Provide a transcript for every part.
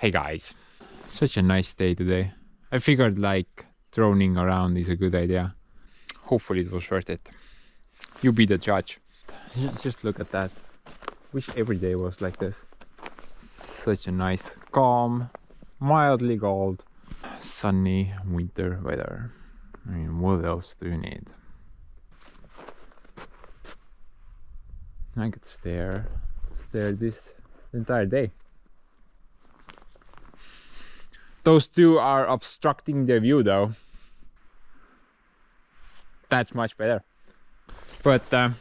Hey guys, such a nice day today. I figured like droning around is a good idea. Hopefully it was worth it. You be the judge. Just look at that. Wish every day was like this. Such a nice, calm, mildly cold, sunny winter weather. I mean, what else do you need? I could stare this entire day. Those two are obstructing the view though. That's much better. But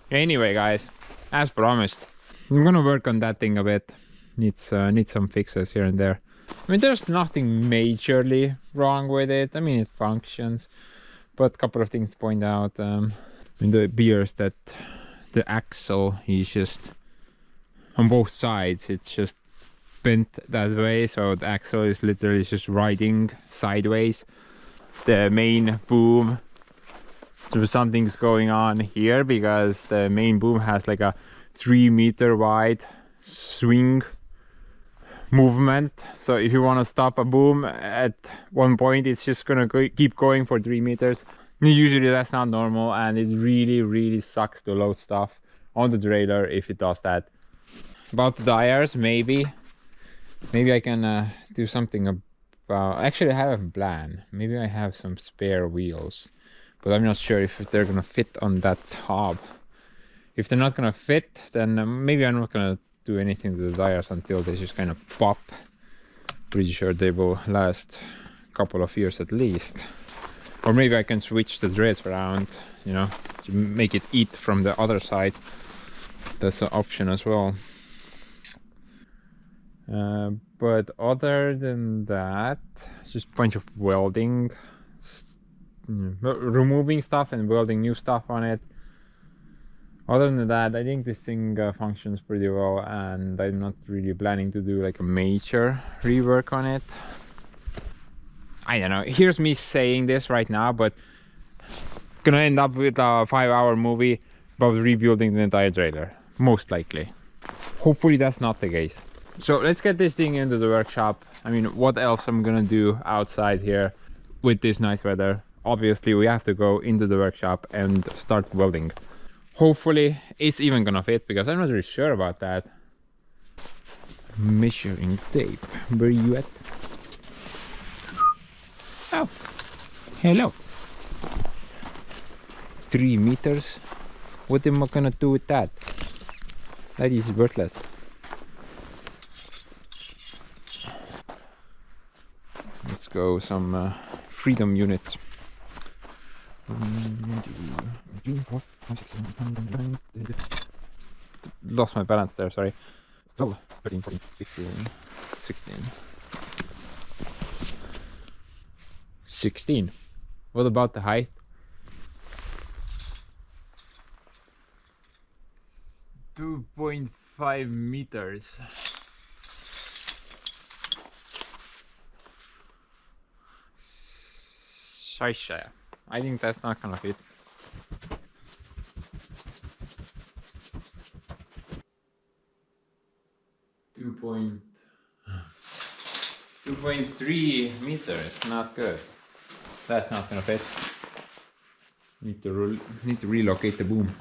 anyway guys, as promised, I'm gonna work on that thing a bit. Needs some fixes here and there. I mean, there's nothing majorly wrong with it. I mean, it functions, but a couple of things to point out. In the beers that the axle is just on both sides, it's just bent that way, so the axle is literally just riding sideways. The main boom, so something's going on here because the main boom has like a 3 meter wide swing movement. So if you want to stop a boom at one point, it's just gonna keep going for 3 meters. Usually that's not normal, and it really sucks to load stuff on the trailer if it does that. About the tires, maybe I can do something about... Actually, I have a plan. Maybe I have some spare wheels, but I'm not sure if they're gonna fit on that top. If they're not gonna fit, then maybe I'm not gonna do anything to the tires until they just kind of pop. Pretty sure they will last a couple of years at least. Or maybe I can switch the treads around, you know, to make it eat from the other side. That's an option as well. But other than that, just a bunch of welding, removing stuff and welding new stuff on it. Other than that, I think this thing functions pretty well, and I'm not really planning to do like a major rework on it. I don't know, here's me saying this right now, but gonna end up with a 5-hour movie about rebuilding the entire trailer, most likely. Hopefully that's not the case. So let's get this thing into the workshop. I mean, what else I'm gonna do outside here with this nice weather? Obviously we have to go into the workshop and start welding. Hopefully it's even gonna fit, because I'm not really sure about that. Measuring tape, where are you at? Oh, hello. 3 meters? What am I gonna do with that? That is worthless. Let's go some freedom units. Lost my balance there, sorry. 12, 13, 14, 15, 16. 16. What about the height? 2.5 meters. Scheisse. I think that's not gonna fit. Two point 2.3 meters, not good. That's not gonna fit. Need to relocate the boom.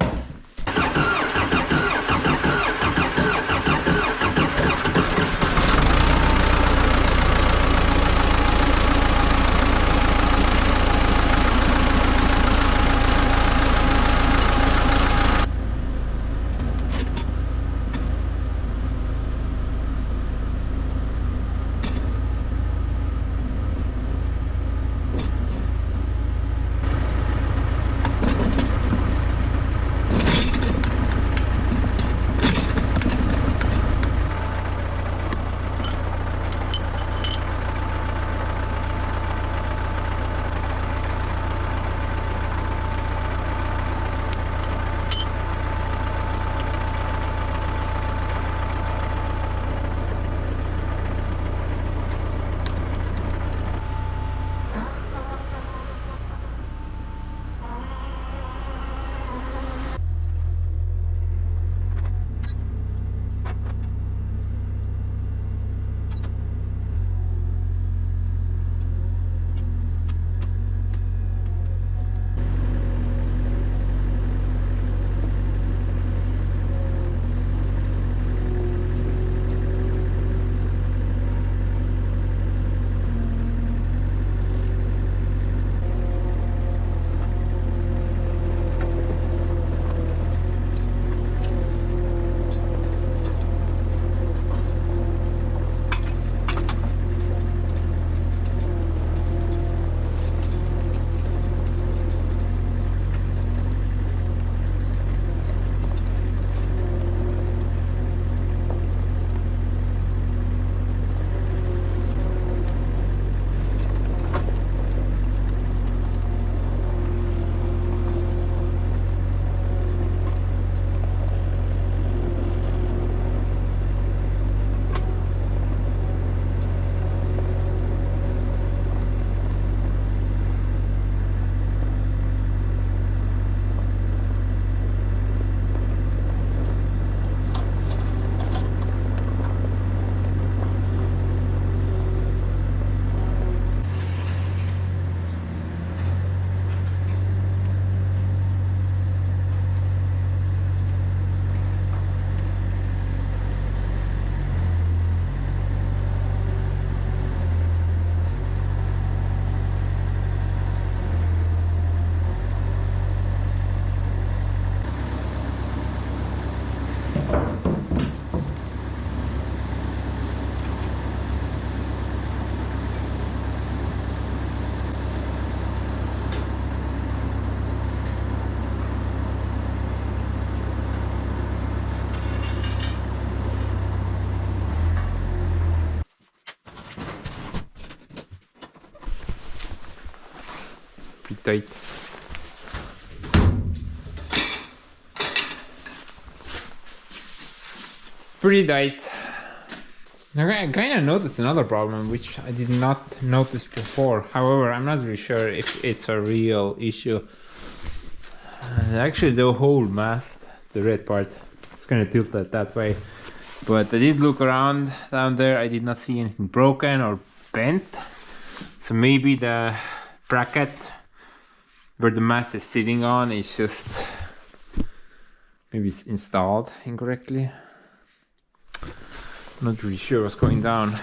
Pretty tight. Pretty tight. I kind of noticed another problem which I did not notice before. However, I'm not really sure if it's a real issue. Actually, the whole mast, the red part, it's kind of tilted that way. But I did look around down there. I did not see anything broken or bent. So maybe the bracket where the mast is sitting on is just, maybe it's installed incorrectly. Not really sure what's going down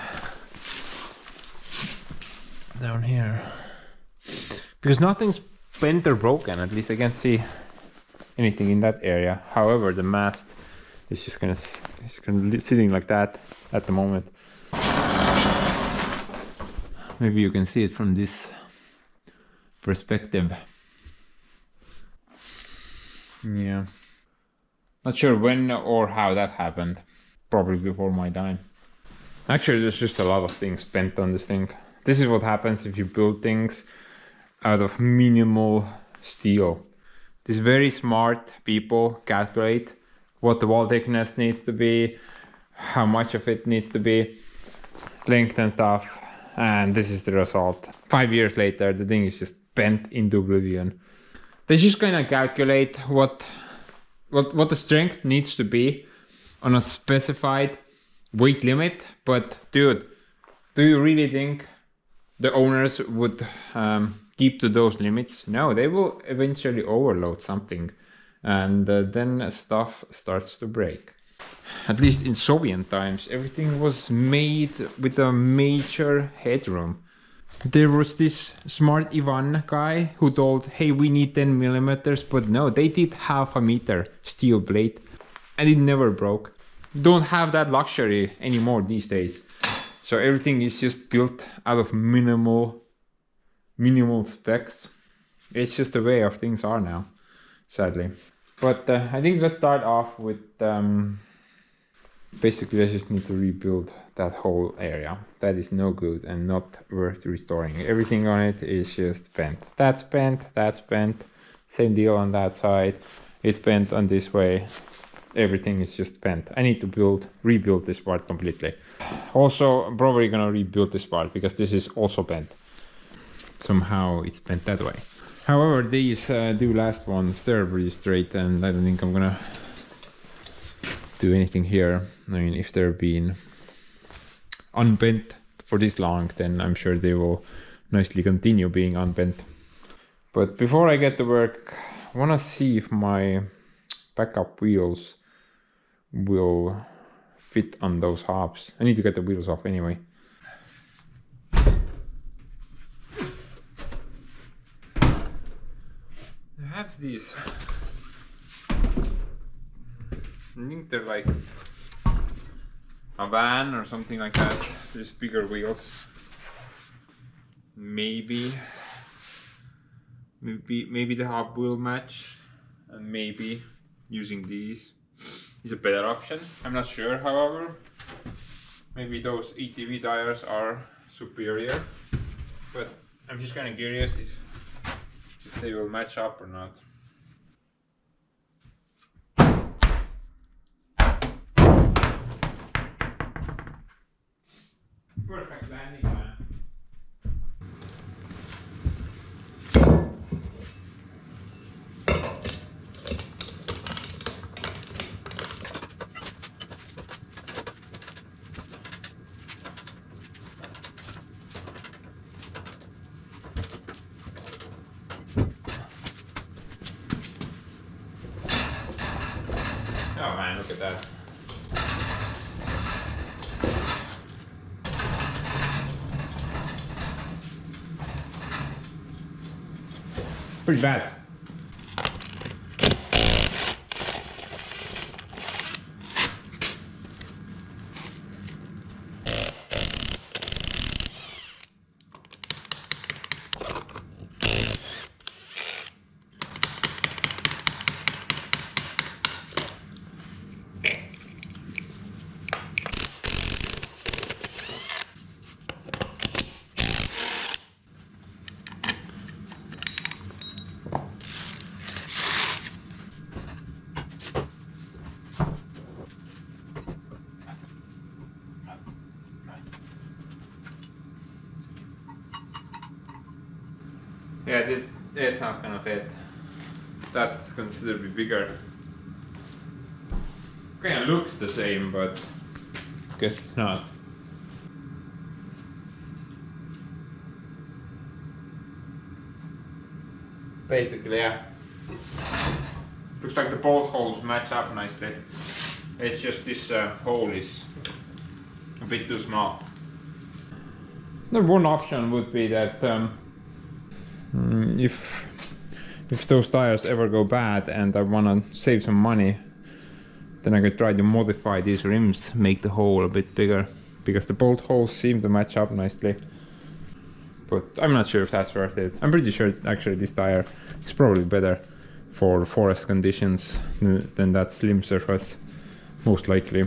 here, because nothing's bent or broken. At least I can't see anything in that area. However, the mast is just kind of sitting like that at the moment. Maybe you can see it from this perspective. Yeah, not sure when or how that happened. Probably before my time. Actually, there's just a lot of things bent on this thing. This is what happens if you build things out of minimal steel. These very smart people calculate what the wall thickness needs to be, how much of it needs to be, length and stuff, and this is the result. 5 years later, the thing is just bent into oblivion. They just kind of calculate what the strength needs to be on a specified weight limit, but dude, do you really think the owners would keep to those limits? No, they will eventually overload something, and then stuff starts to break. At least in Soviet times, everything was made with a major headroom. There was this smart Ivan guy who told, hey, we need 10 millimeters, but no, they did 0.5 meter steel plate, and it never broke. Don't have that luxury anymore these days. So everything is just built out of minimal specs. It's just the way of things are now, sadly. But I think let's start off with basically I just need to rebuild that whole area. That is no good and not worth restoring. Everything on it is just bent. That's bent, that's bent. Same deal on that side. It's bent on this way. Everything is just bent. I need to rebuild this part completely. Also, I'm probably gonna rebuild this part because this is also bent. Somehow it's bent that way. However, these two last ones, they're pretty straight, and I don't think I'm gonna do anything here. I mean, if they're being unbent for this long, then I'm sure they will nicely continue being unbent. But before I get to work, I wanna see if my backup wheels will fit on those hubs. I need to get the wheels off anyway. I have these. I think they're like a van or something like that. There's bigger wheels. Maybe the hub will match, and maybe using these is a better option. I'm not sure, however. Maybe those ETV tires are superior, but I'm just kind of curious if they will match up or not. Perfect landing, man. Oh man, look at that. Pretty bad. Yeah, it's not gonna fit. That's considerably bigger. Kinda looks the same, but I guess it's not. Basically, yeah. Looks like the bolt holes match up nicely. It's just this hole is a bit too small. The one option would be that if those tires ever go bad and I wanna save some money, then I could try to modify these rims, make the hole a bit bigger, because the bolt holes seem to match up nicely. But I'm not sure if that's worth it. I'm pretty sure actually this tire is probably better for forest conditions than that slim surface, most likely.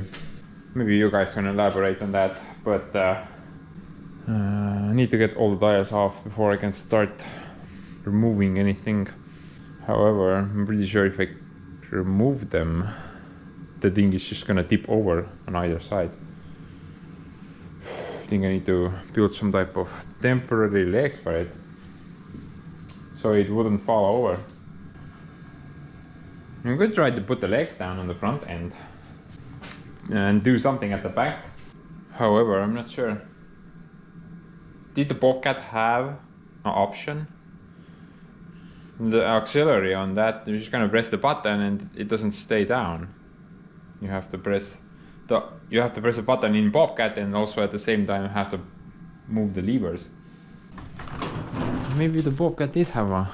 Maybe you guys can elaborate on that, but I need to get all the tires off before I can start removing anything. However, I'm pretty sure if I remove them, the thing is just gonna tip over on either side. I think I need to build some type of temporary legs for it, so it wouldn't fall over. I'm gonna try to put the legs down on the front end and do something at the back. However, I'm not sure. Did the Bobcat have an option? The auxiliary on that, you're just gonna press the button and it doesn't stay down. You have to press a button in Bobcat, and also at the same time you have to move the levers. Maybe the Bobcat did have a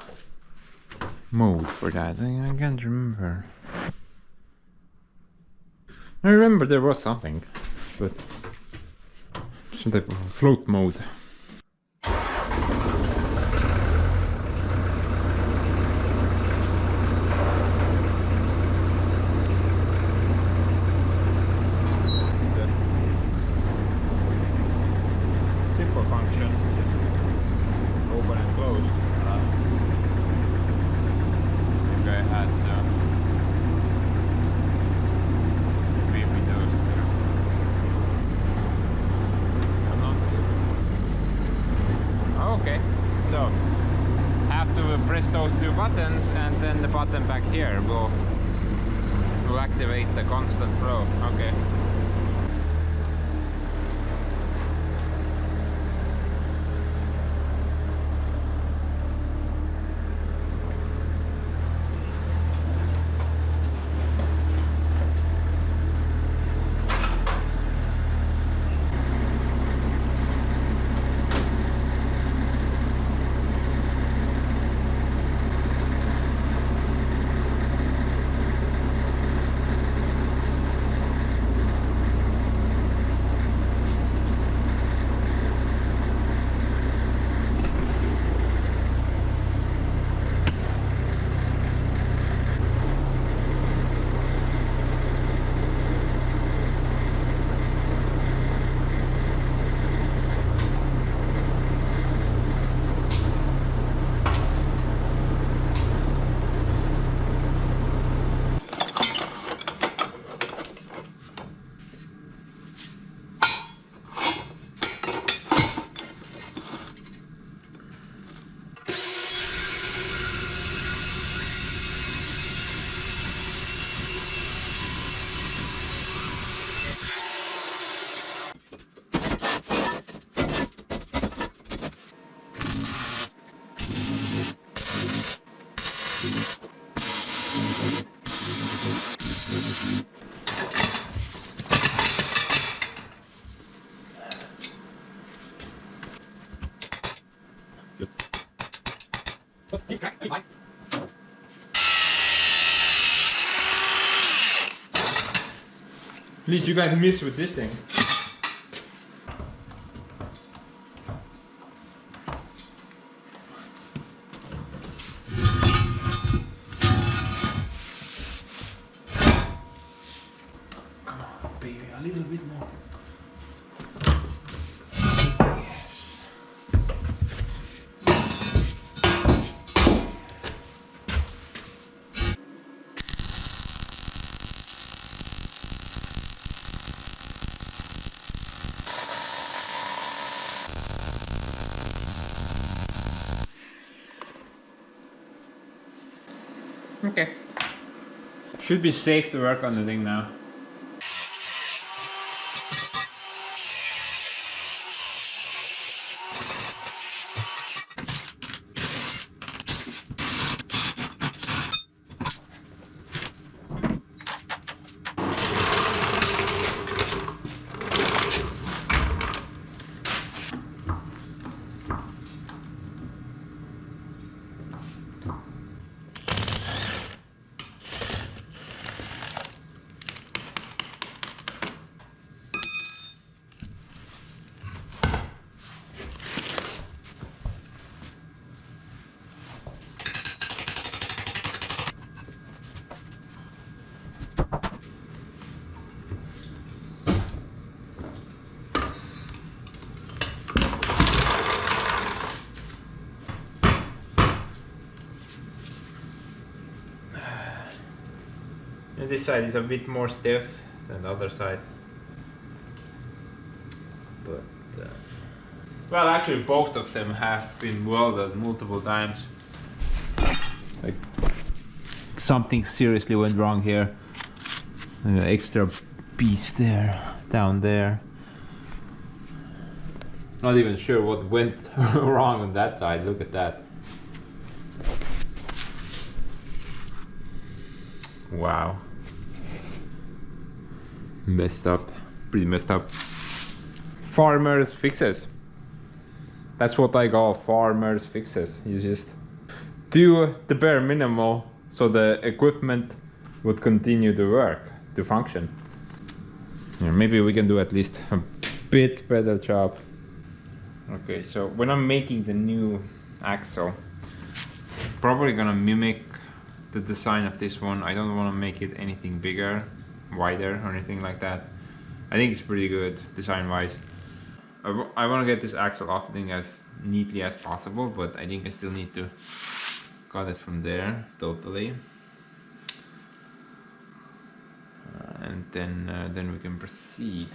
mode for that. I can't remember. I remember there was something, but some type of float mode. Simple function, just open and close. Maybe I had maybe those two. I'm not. Okay, so have to press those two buttons, and then the button back here will activate the constant flow. Okay. At least you got miss with this thing. Come on, baby, a little bit more. Yes. Okay. Should be safe to work on the thing now. And this side is a bit more stiff than the other side. But well, actually both of them have been welded multiple times. Like something seriously went wrong here. An extra piece there, down there. Not even sure what went wrong on that side. Look at that. Wow. Messed up. Pretty messed up. Farmer's fixes. That's what I call farmer's fixes. You just do the bare minimal so the equipment would continue to work, to function. Yeah, maybe we can do at least a bit better job. Okay, so when I'm making the new axle, probably gonna mimic the design of this one. I don't want to make it anything bigger, wider or anything like that. I think it's pretty good design wise. I want to get this axle off the thing as neatly as possible, but I think I still need to cut it from there totally. And then we can proceed.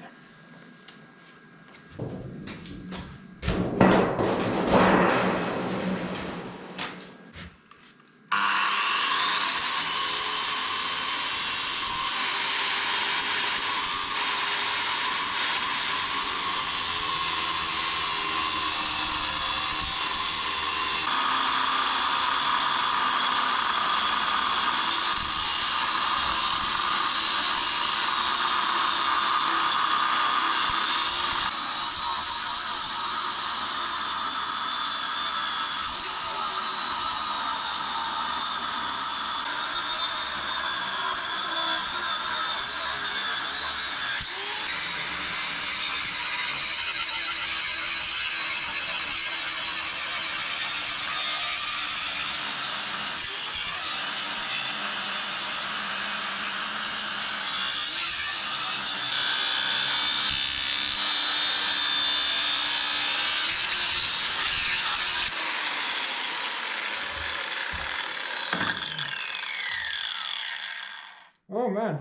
Oh man,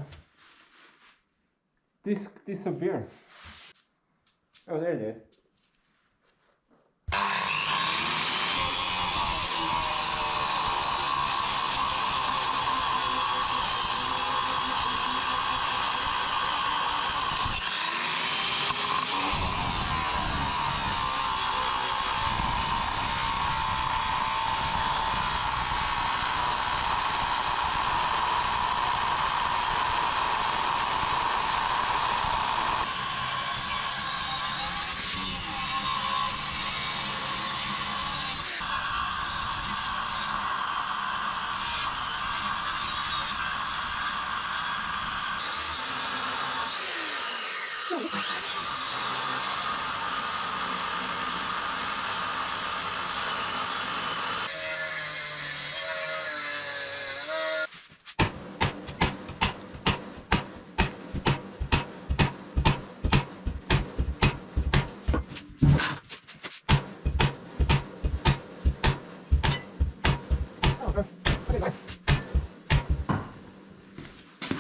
disc disappeared. Oh, there it is.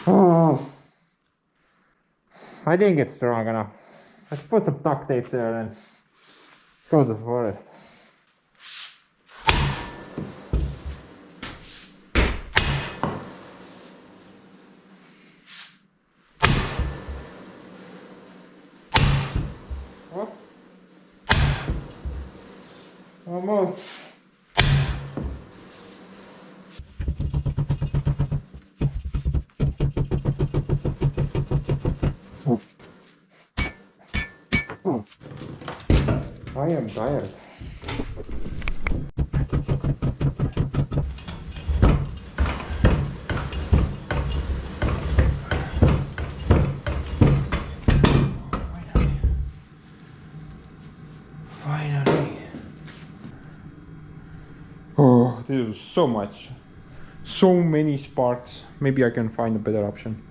Oh, I didn't get strong enough. Let's put some duct tape there and go to the forest. What? Almost. I am tired. Finally. Oh, this is so much. So many sparks. Maybe I can find a better option.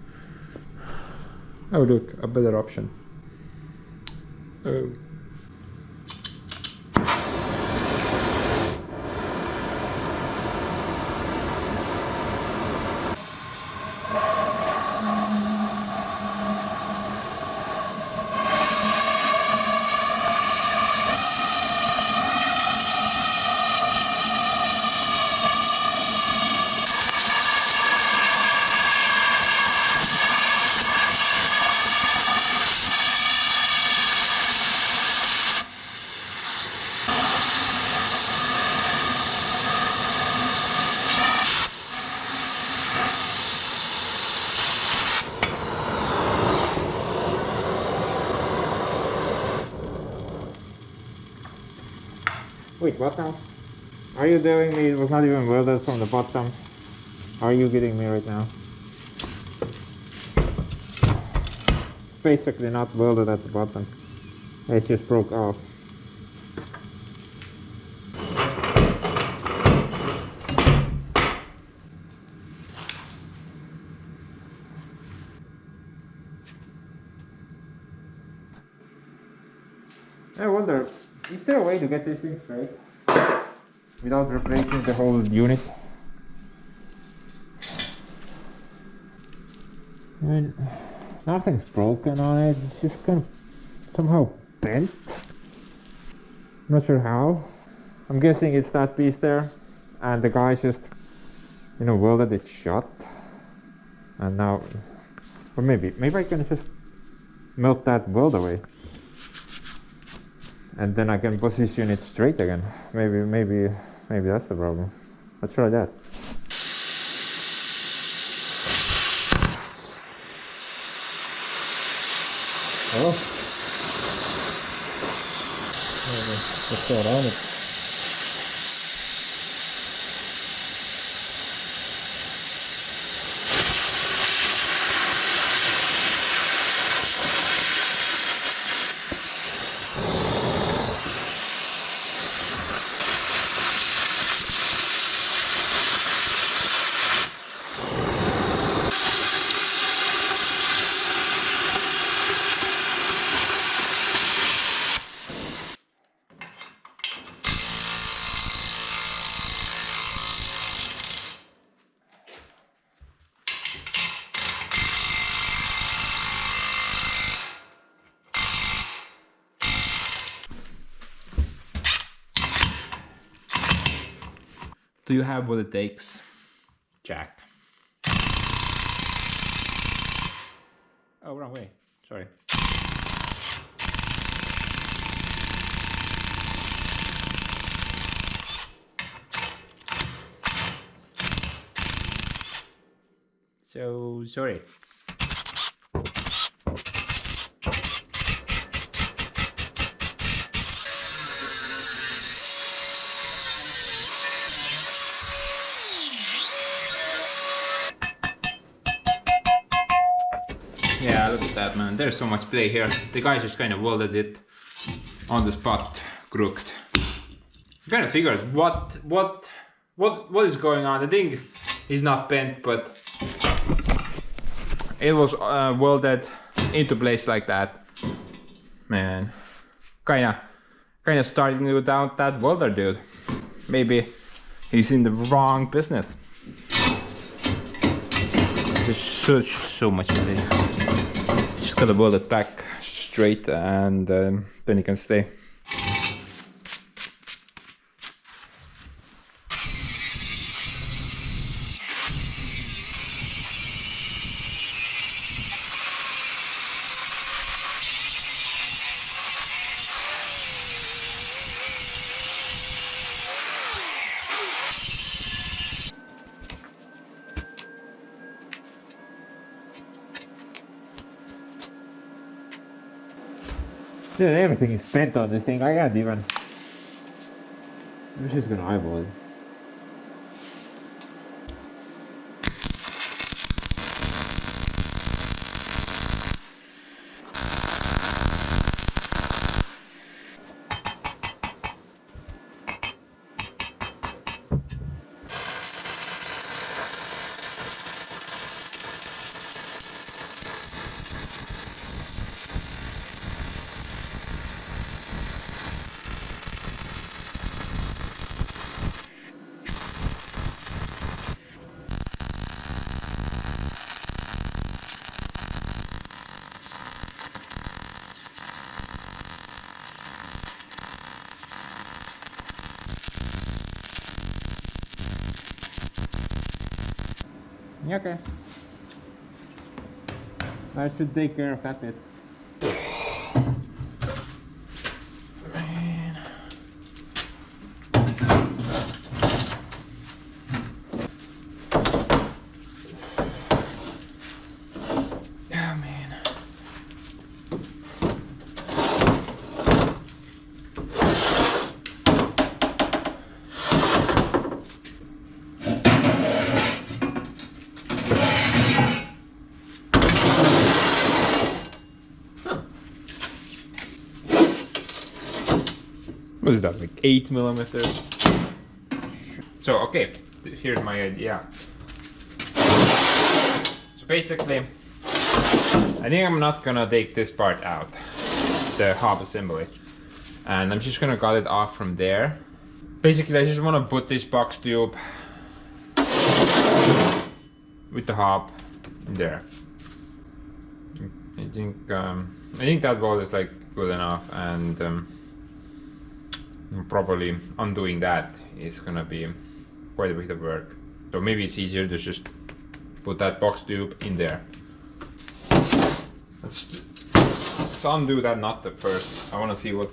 Oh look, a better option. Oh. Wait, what now? Are you telling me it was not even welded from the bottom? Are you kidding me right now? It's basically not welded at the bottom. It just broke off. I wonder, is there a way to get this thing straight without replacing the whole unit? I mean, nothing's broken on it, it's just kind of somehow bent. I'm not sure how. I'm guessing it's that piece there, and the guy just, you know, welded it shut. And now, or maybe I can just melt that weld away. And then I can position it straight again. Maybe that's the problem. Let's try that. Oh. What's going on? Do you have what it takes, Jack? Oh, wrong way. Sorry. So, sorry. Yeah, look at that, man. There's so much play here. The guy just kind of welded it on the spot, crooked. I kind of figured what is going on. The thing is not bent, but it was welded into place like that. Man, kinda starting to doubt that welder dude. Maybe he's in the wrong business. There's so much play. Just gotta weld it back straight, and then he can stay. Dude, everything is bent on this thing. I can't even. I'm just gonna eyeball it. Yeah, okay. I should take care of that bit. Man. Oh man. what is that, like 8 millimeters? So okay, here's my idea. So basically, I think I'm not gonna take this part out, the hub assembly, and I'm just gonna cut it off from there. Basically, I just wanna put this box tube with the hub in there. I think that wall is like good enough, and probably undoing that is gonna be quite a bit of work. So maybe it's easier to just put that box tube in there. Let's undo that nut at first. I wanna see what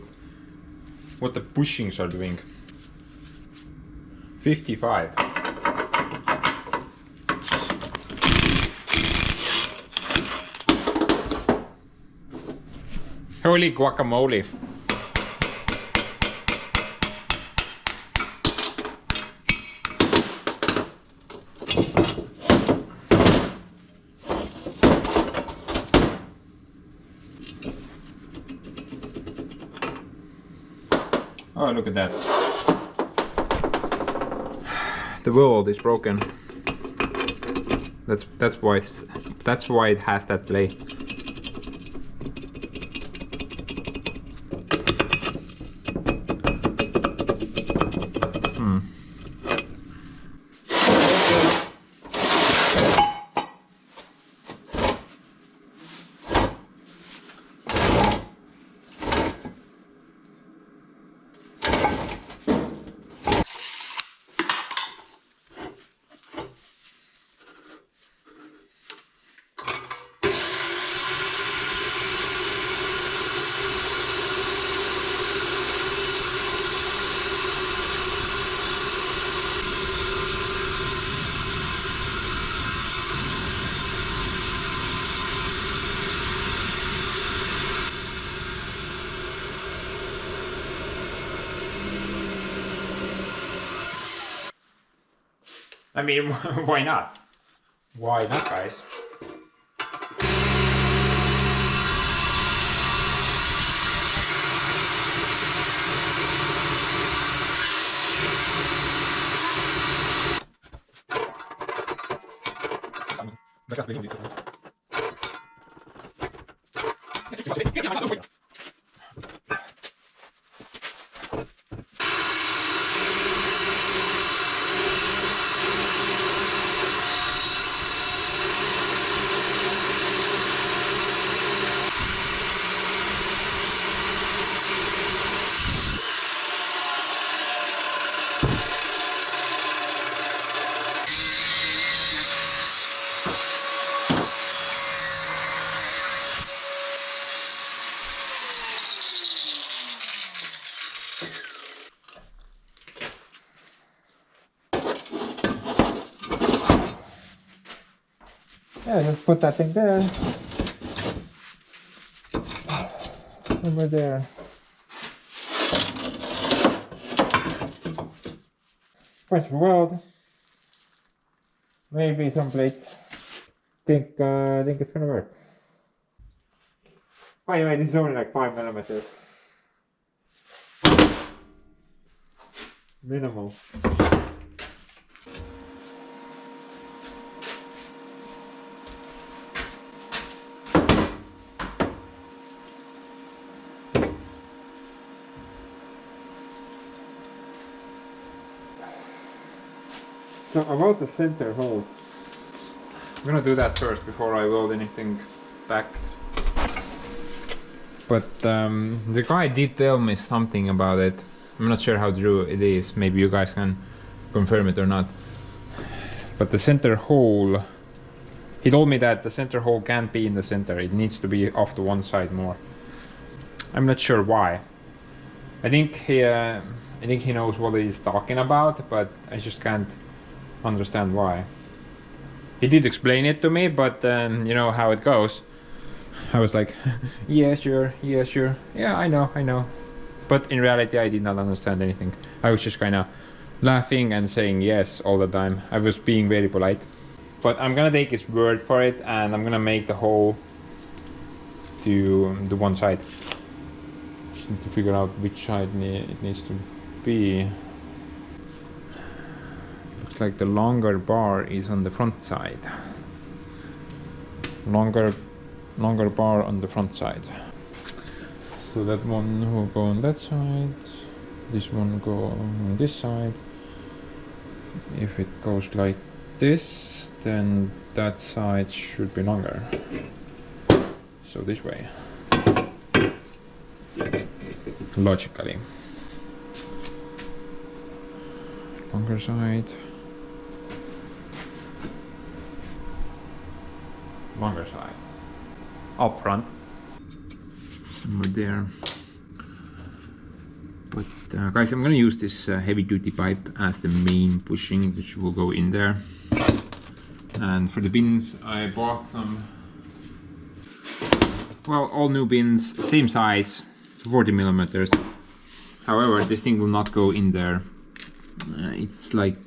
the bushings are doing. 55. Holy guacamole. Oh, look at that. The world is broken. That's why it has that play. I mean, why not? Why not, guys? Yeah, just put that thing there. Over there. Punch the weld. Maybe some plates. Think it's gonna work. By the way, this is only like 5 millimeters. Minimal. So about the center hole, I'm gonna do that first before I weld anything back. But the guy did tell me something about it. I'm not sure how true it is. Maybe you guys can confirm it or not. But the center hole, he told me that the center hole can't be in the center. It needs to be off to one side more. I'm not sure why. I think he knows what he's talking about, but I just can't understand why. He did explain it to me, but you know how it goes. I was like, yeah, sure, yeah, I know. But in reality, I did not understand anything. I was just kind of laughing and saying yes all the time. I was being very polite. But I'm gonna take his word for it, and I'm gonna make the hole to the one side. just need to figure out which side it needs to be. Looks like the longer bar is on the front side. Longer bar on the front side. So that one will go on that side. This one go on this side. If it goes like this, then that side should be longer. So this way. Logically. Longer side. Longer side. Up front. Somewhere there. But guys, I'm gonna use this heavy duty pipe as the main bushing, which will go in there. And for the bins, I bought some, well, all new bins, same size, 40 millimeters. However, this thing will not go in there. It's like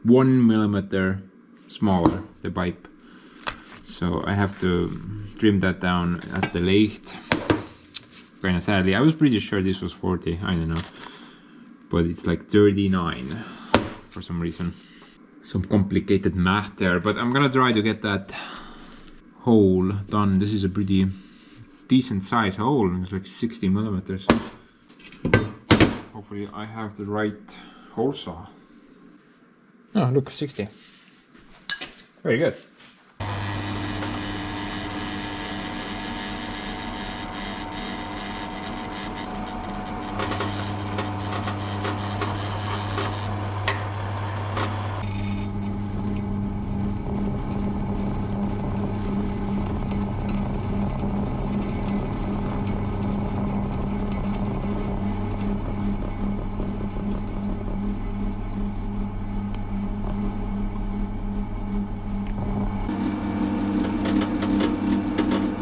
1 millimeter smaller, the pipe. So I have to trim that down at the lathe. Kinda sadly, I was pretty sure this was 40, I don't know. But it's like 39 for some reason. Some complicated math there, but I'm gonna try to get that hole done. This is a pretty decent size hole, it's like 60 millimeters. Hopefully I have the right hole saw. Oh, look, 60. Very good.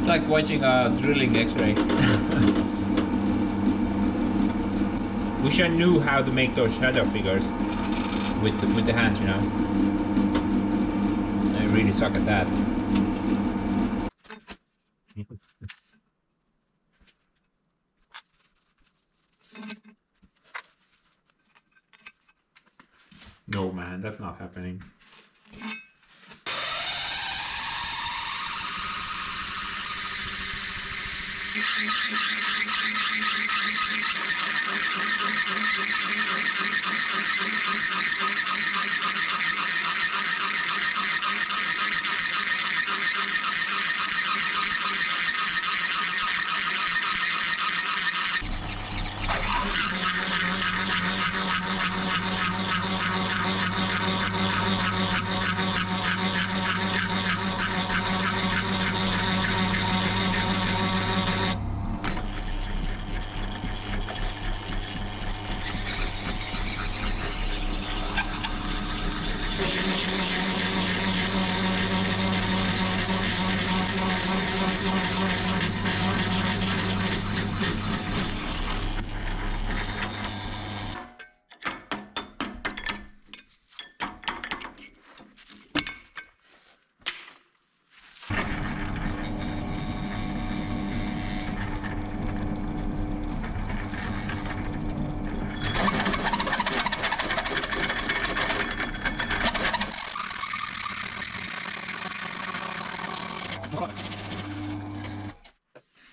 Like watching a drilling X-ray. Wish I knew how to make those shadow figures with the hands, you know. I really suck at that. No man, that's not happening.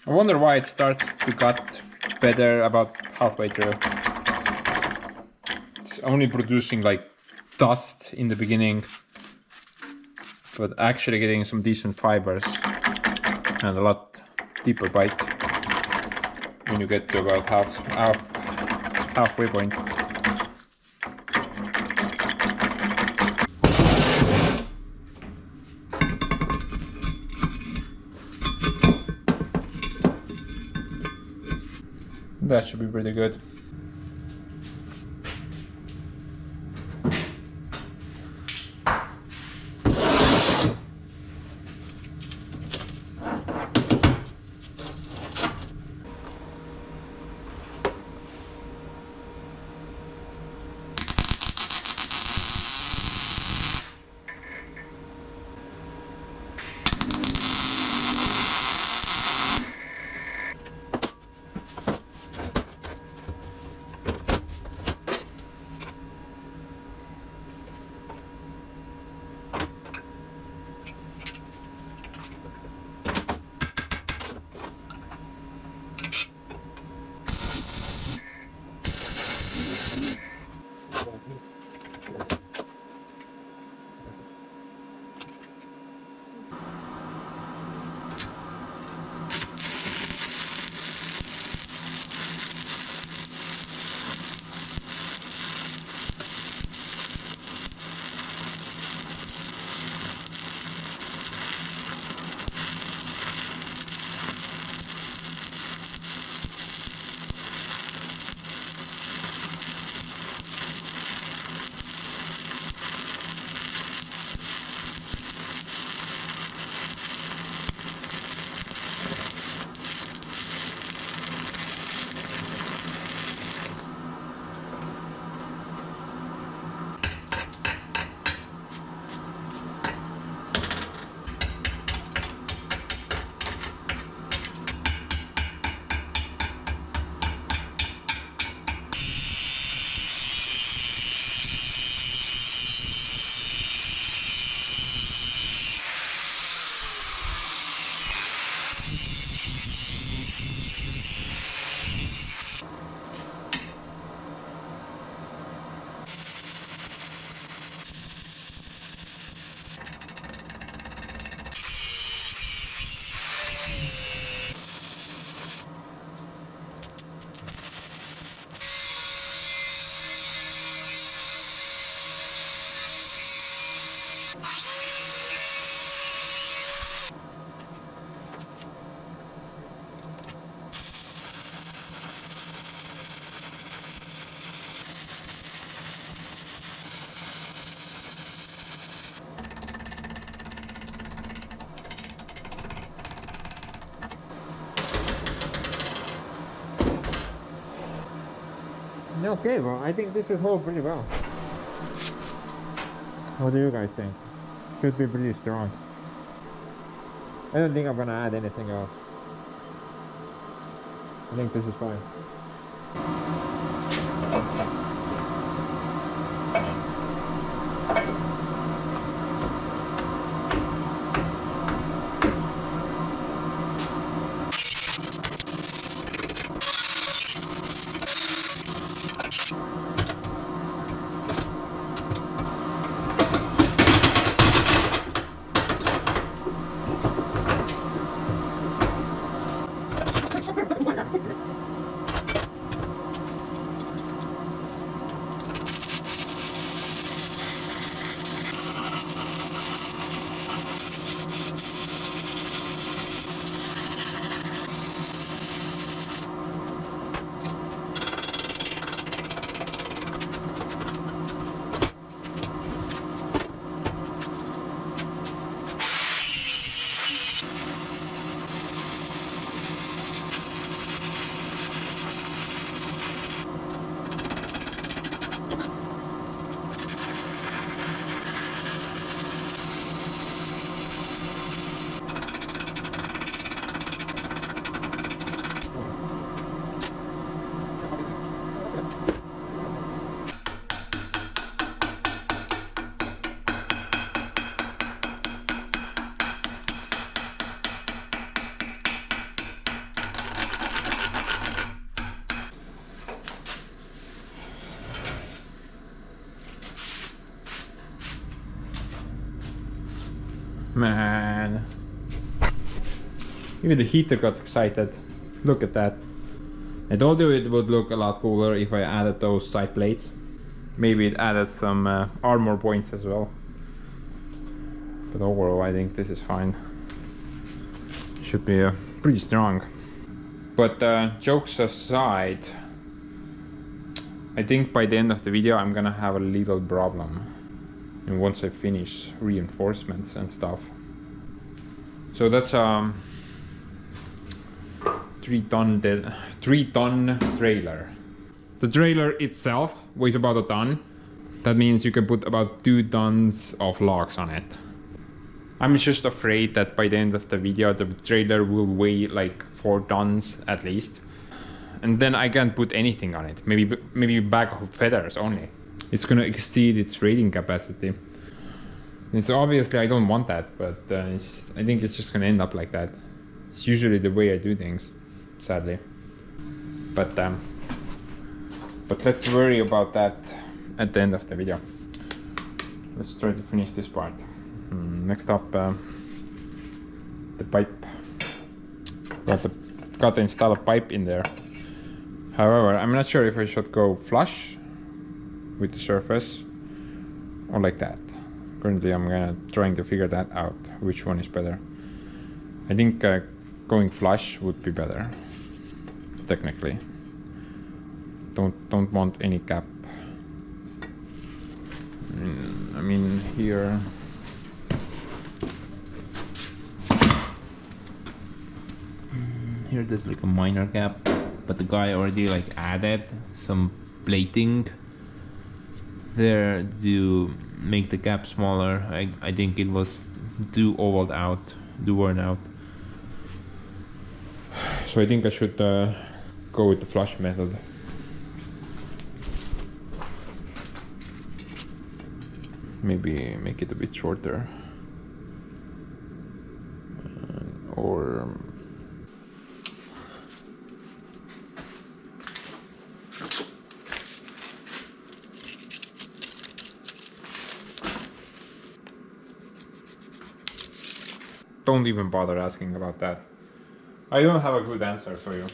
I wonder why it starts to cut better about halfway through. It's only producing like dust in the beginning, but actually getting some decent fibers and a lot deeper bite when you get to about halfway point. That should be pretty good. Okay, well, I think this should hold pretty well. What do you guys think? Should be pretty strong. I don't think I'm gonna add anything else. I think this is fine. Man, even the heater got excited. Look at that. I told you it would look a lot cooler if I added those side plates. Maybe it added some armor points as well. But overall I think this is fine. Should be pretty strong. But jokes aside, I think by the end of the video I'm gonna have a little problem. And once I finish reinforcements and stuff. So that's 3-ton trailer. The trailer itself weighs about a ton. That means you can put about 2 tons of logs on it. I'm just afraid that by the end of the video the trailer will weigh like 4 tons at least. And then I can't put anything on it. Maybe a bag of feathers only. It's gonna exceed its rating capacity. It's obviously I don't want that, but I think it's just gonna end up like that. It's usually the way I do things, sadly. But let's worry about that at the end of the video. Let's try to finish this part. Next up, the pipe. Got to install a pipe in there. However, I'm not sure if I should go flush with the surface or like that. Currently I'm trying to figure that out, which one is better. I think going flush would be better, technically. Don't want any cap. I mean here. Here there's like a minor gap, but the guy already like added some plating there to make the gap smaller. I think it was too worn out. So I think I should go with the flush method. Maybe make it a bit shorter. Or don't even bother asking about that. I don't have a good answer for you.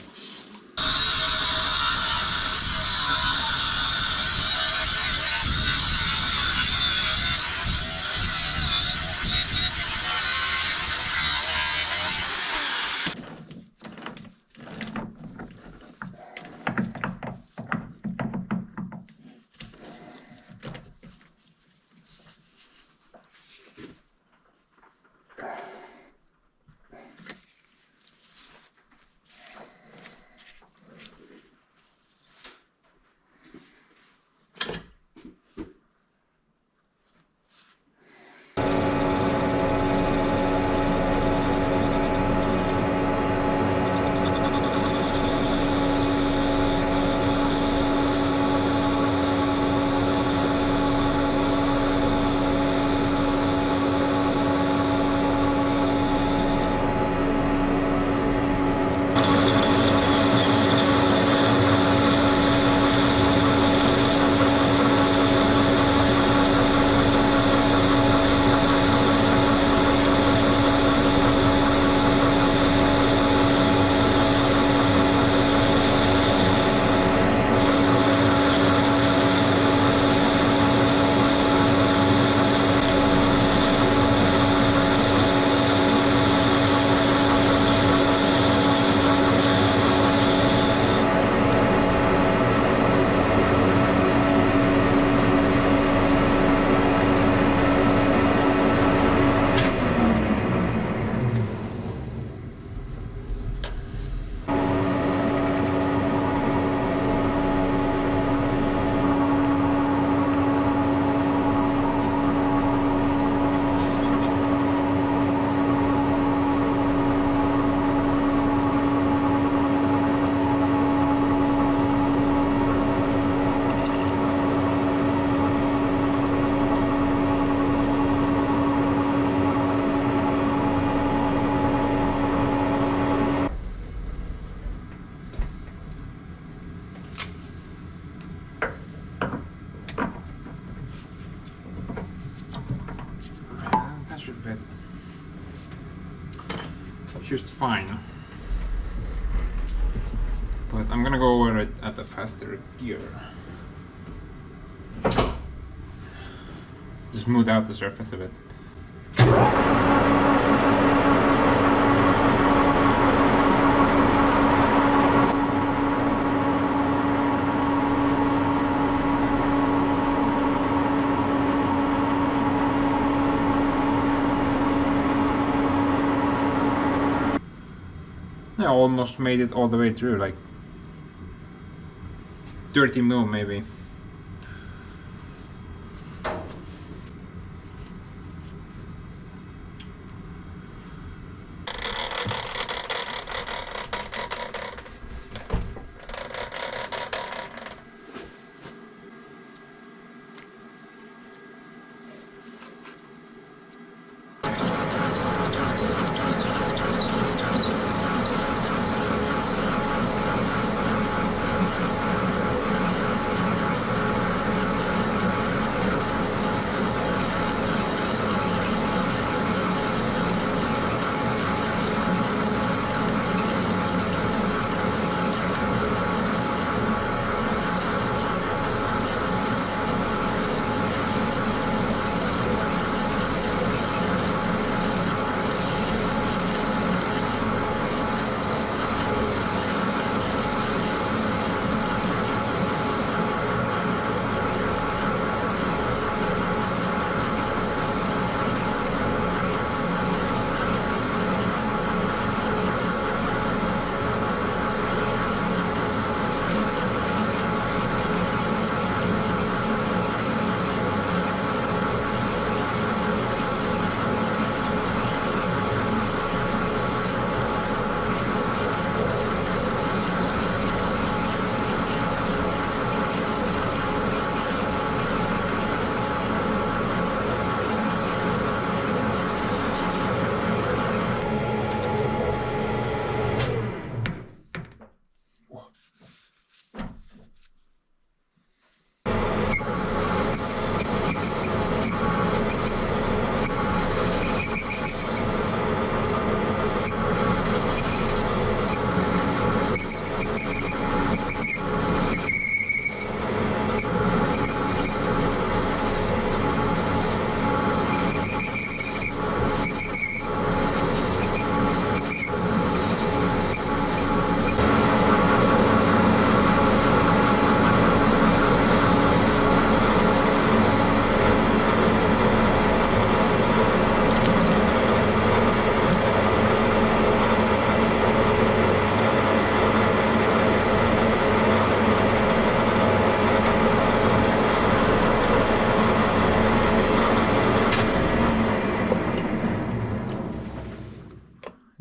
just fine. But I'm gonna go over it at a faster gear. Smooth out the surface a bit. I almost made it all the way through, like 30 mil maybe.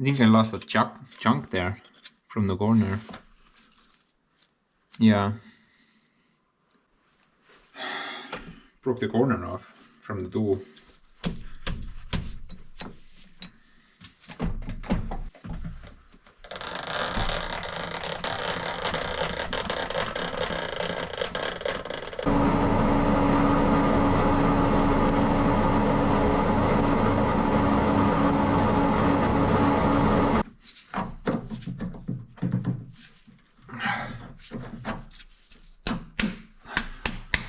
I think I lost a chunk there from the corner. Yeah. Broke the corner off from the tool.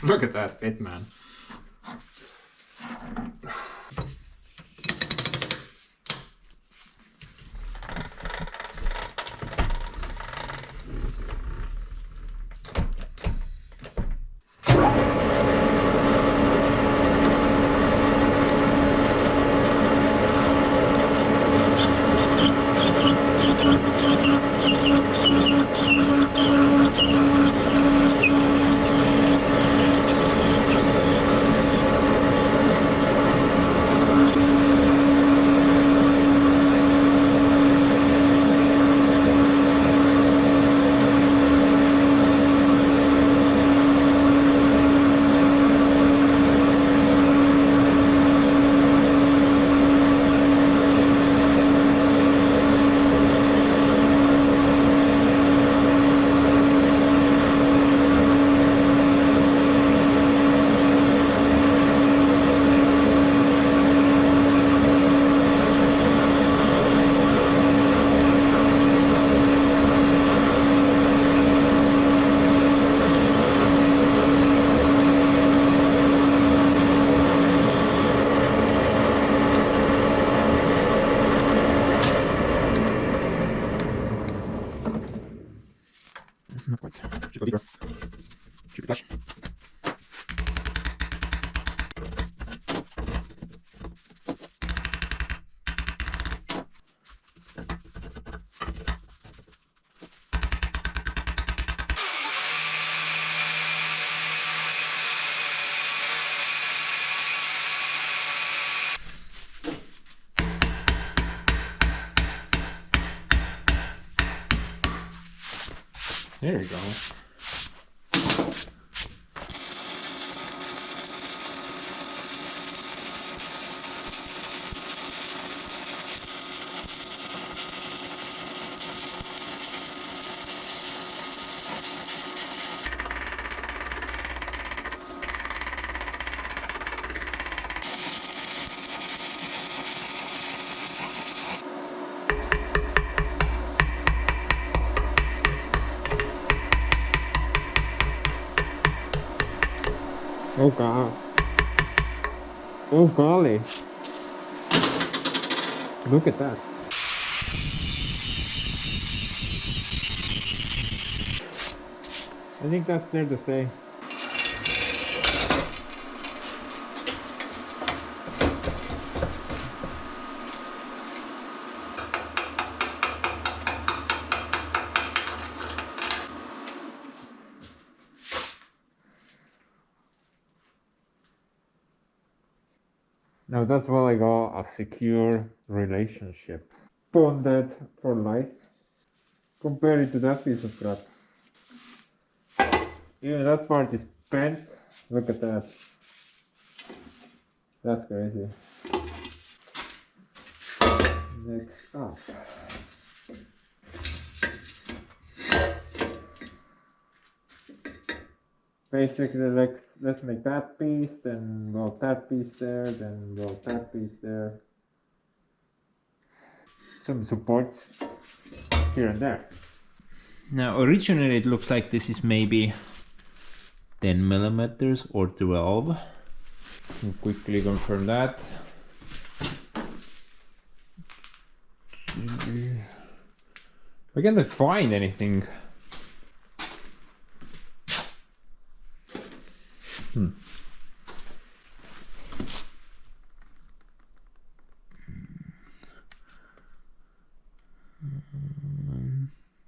Look at that fit, man. There you go. Oh god. Oh golly. Look at that. I think that's there to stay. Now that's what I call a secure relationship. Bonded for life. Compare it to that piece of crap. Even that part is bent. Look at that. That's crazy. Next up. Basically, let's make that piece, then weld that piece there, then weld that piece there. Some supports here and there. Now originally it looks like this is maybe 10 millimeters or 12. We'll quickly confirm that. I can't find anything.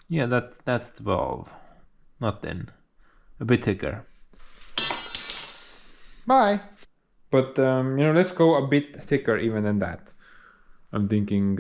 Yeah, that's 12, not 10. A bit thicker. Bye. But let's go a bit thicker even than that. I'm thinking.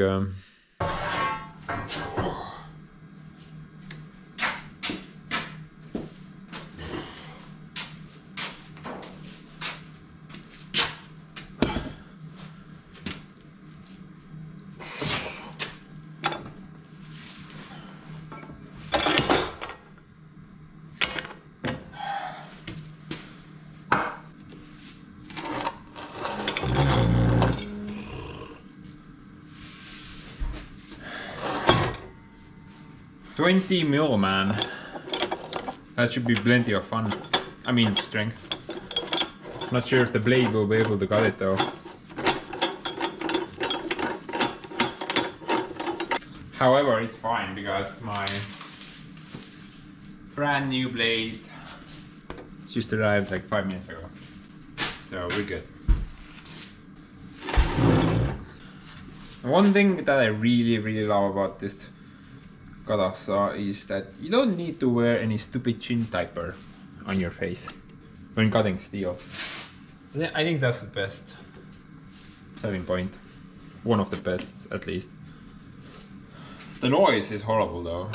20 mil, man. That should be plenty of fun. I mean, strength. Not sure if the blade will be able to cut it though. However, it's fine because my brand new blade just arrived like 5 minutes ago. So we're good. One thing that I really love about this Kadasa is that you don't need to wear any stupid chin tiper on your face when cutting steel. I think that's the best selling point. One of the best, at least. The noise is horrible though.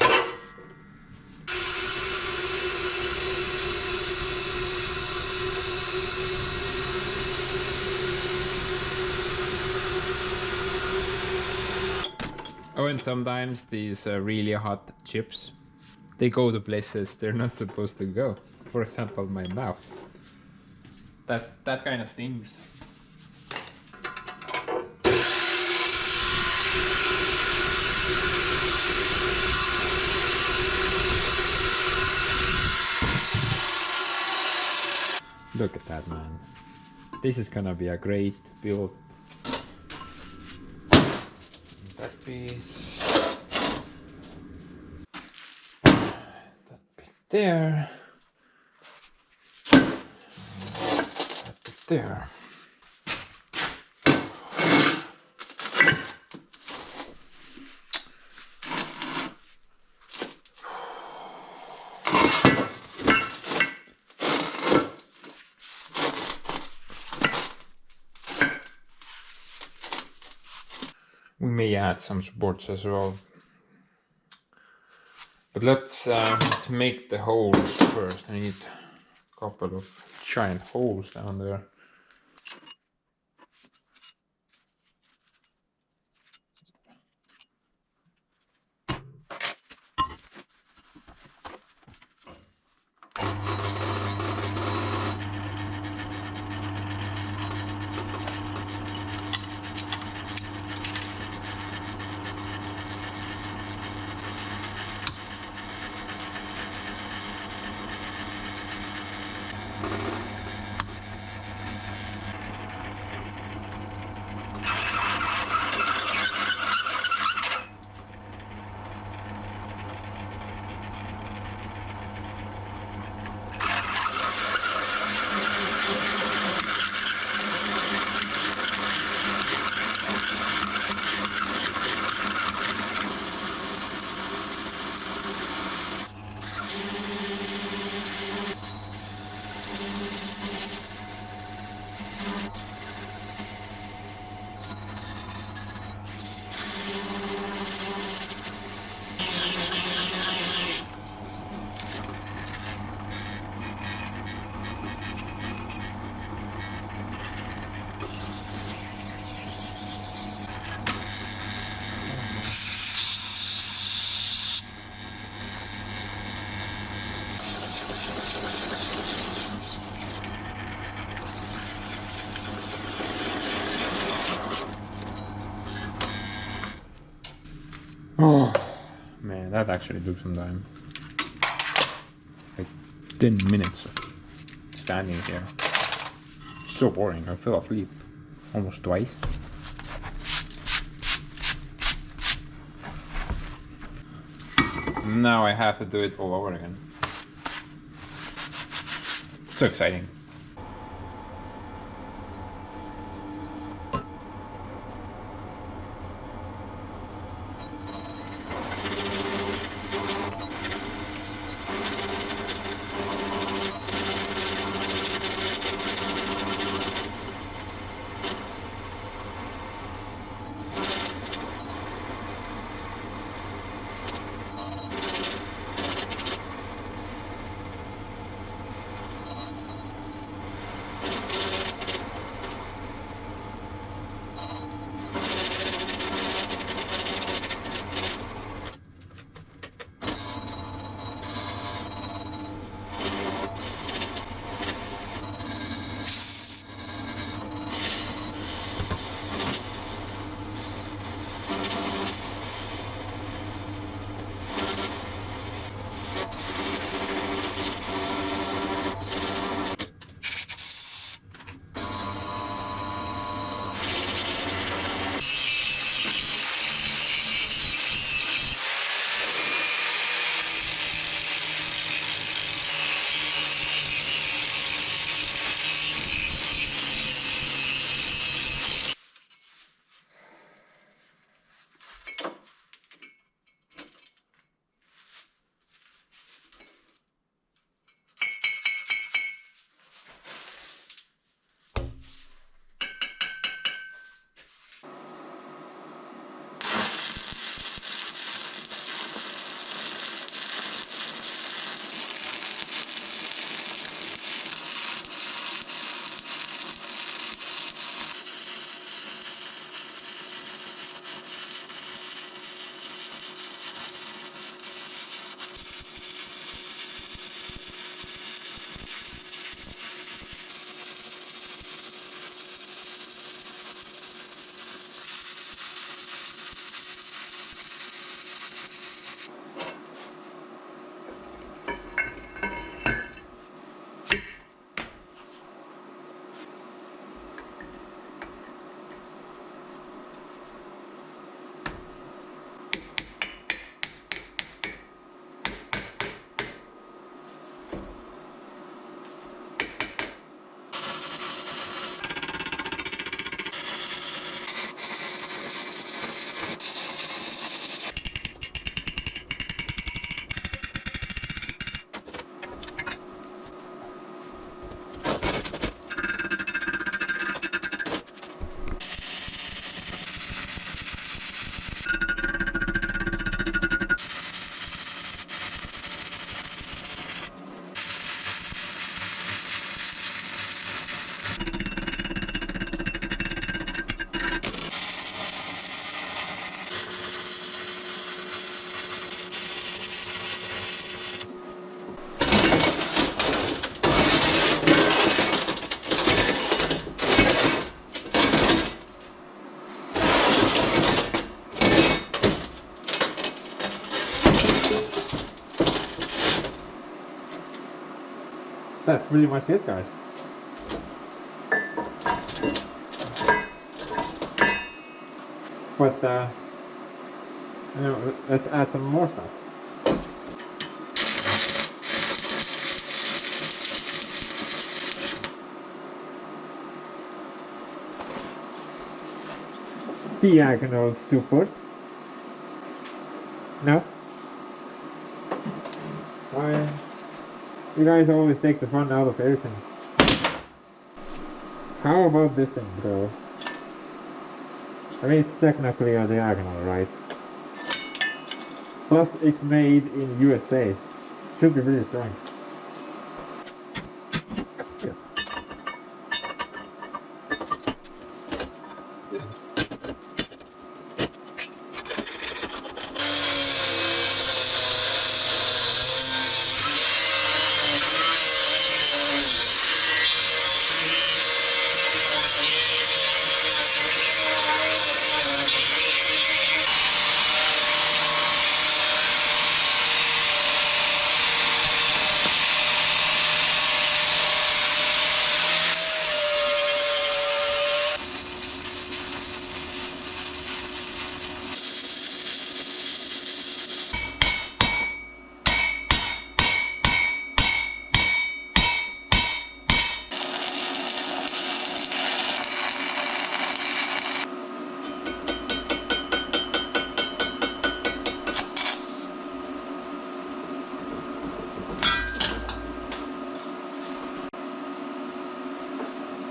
Oh, and sometimes these really hot chips, they go to places they're not supposed to go. For example, my mouth. That kind of stings. Look at that, man. This is gonna be a great build. That piece. That bit there. That bit there. We may add some supports as well. But let's make the holes first. I need a couple of giant holes down there. Oh man, that actually took some time. Like 10 minutes of standing here. So boring, I fell asleep almost twice. Now I have to do it all over again. So exciting. that's pretty much it, guys. But you know, let's add some more stuff. Diagonal support. No? Why? You guys always take the fun out of everything. How about this thing, bro? I mean, it's technically a diagonal, right? Plus, it's made in USA. Should be really strong.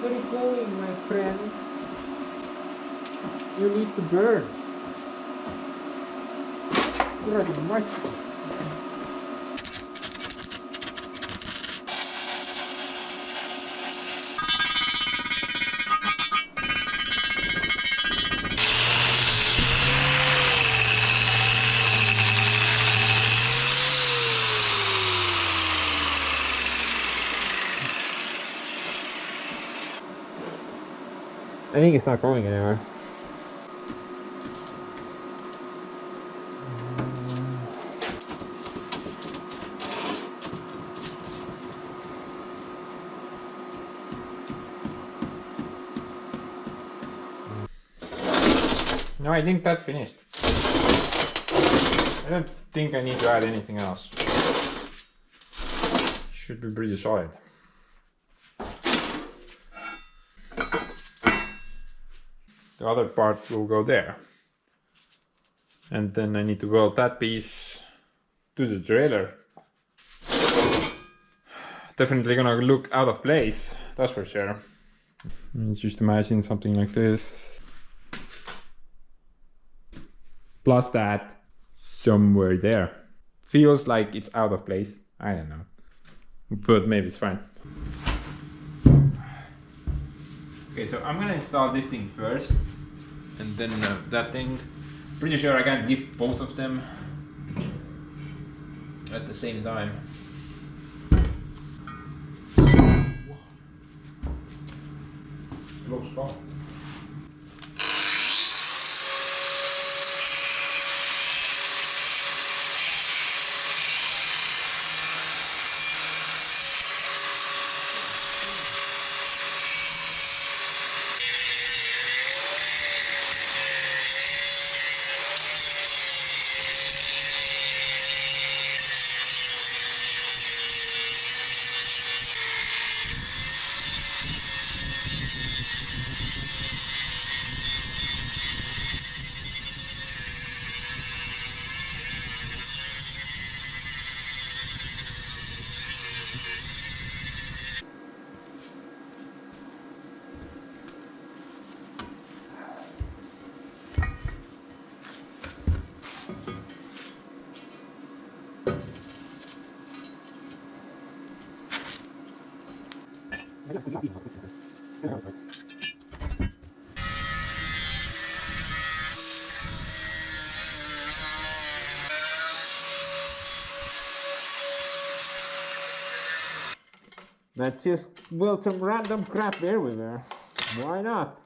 Where are you going, my friend? You need to burn. Pretty much. I think it's not going anywhere. No, I think that's finished. I don't think I need to add anything else. Should be pretty solid. The other part will go there. And then I need to weld that piece to the trailer. Definitely gonna look out of place, that's for sure. Just imagine something like this. Plus that somewhere there. Feels like it's out of place, I don't know. But maybe it's fine. Okay, so I'm gonna install this thing first, and then that thing. Pretty sure I can lift both of them at the same time. Close call. Let's just build some random crap everywhere. Why not?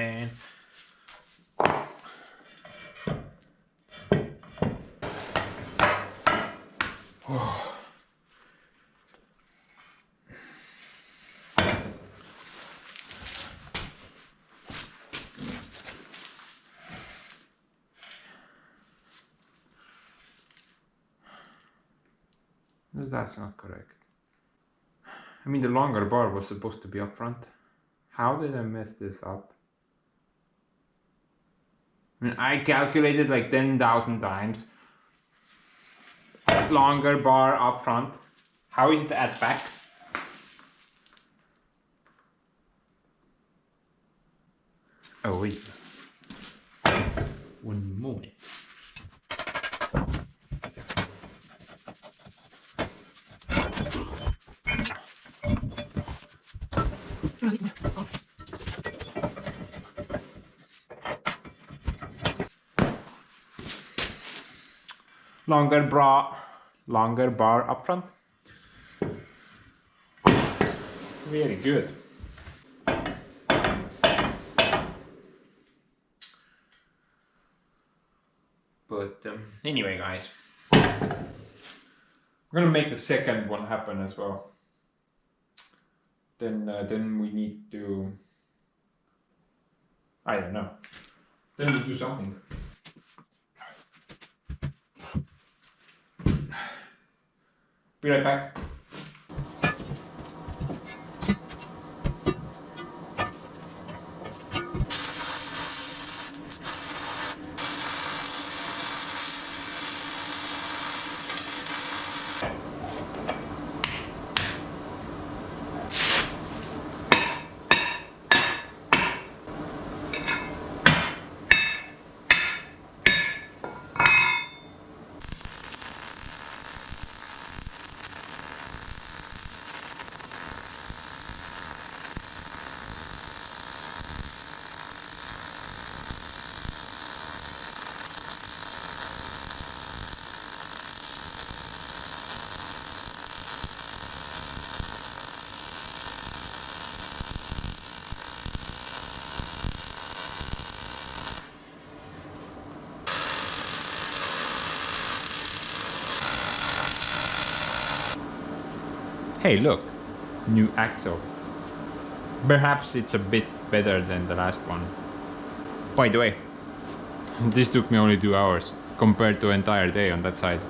man. That's not correct. I mean, the longer bar was supposed to be up front. How did I mess this up? I mean, I calculated like 10,000 times. Longer bar up front. How is it at back? Oh wait. One moment. Longer bar up front. Very good. But anyway, guys, I'm gonna make the second one happen as well. Then we need to, I don't know. Then we do something. Be right back. Hey, look, new axle. Perhaps it's a bit better than the last one. By the way, this took me only 2 hours compared to an entire day on that side.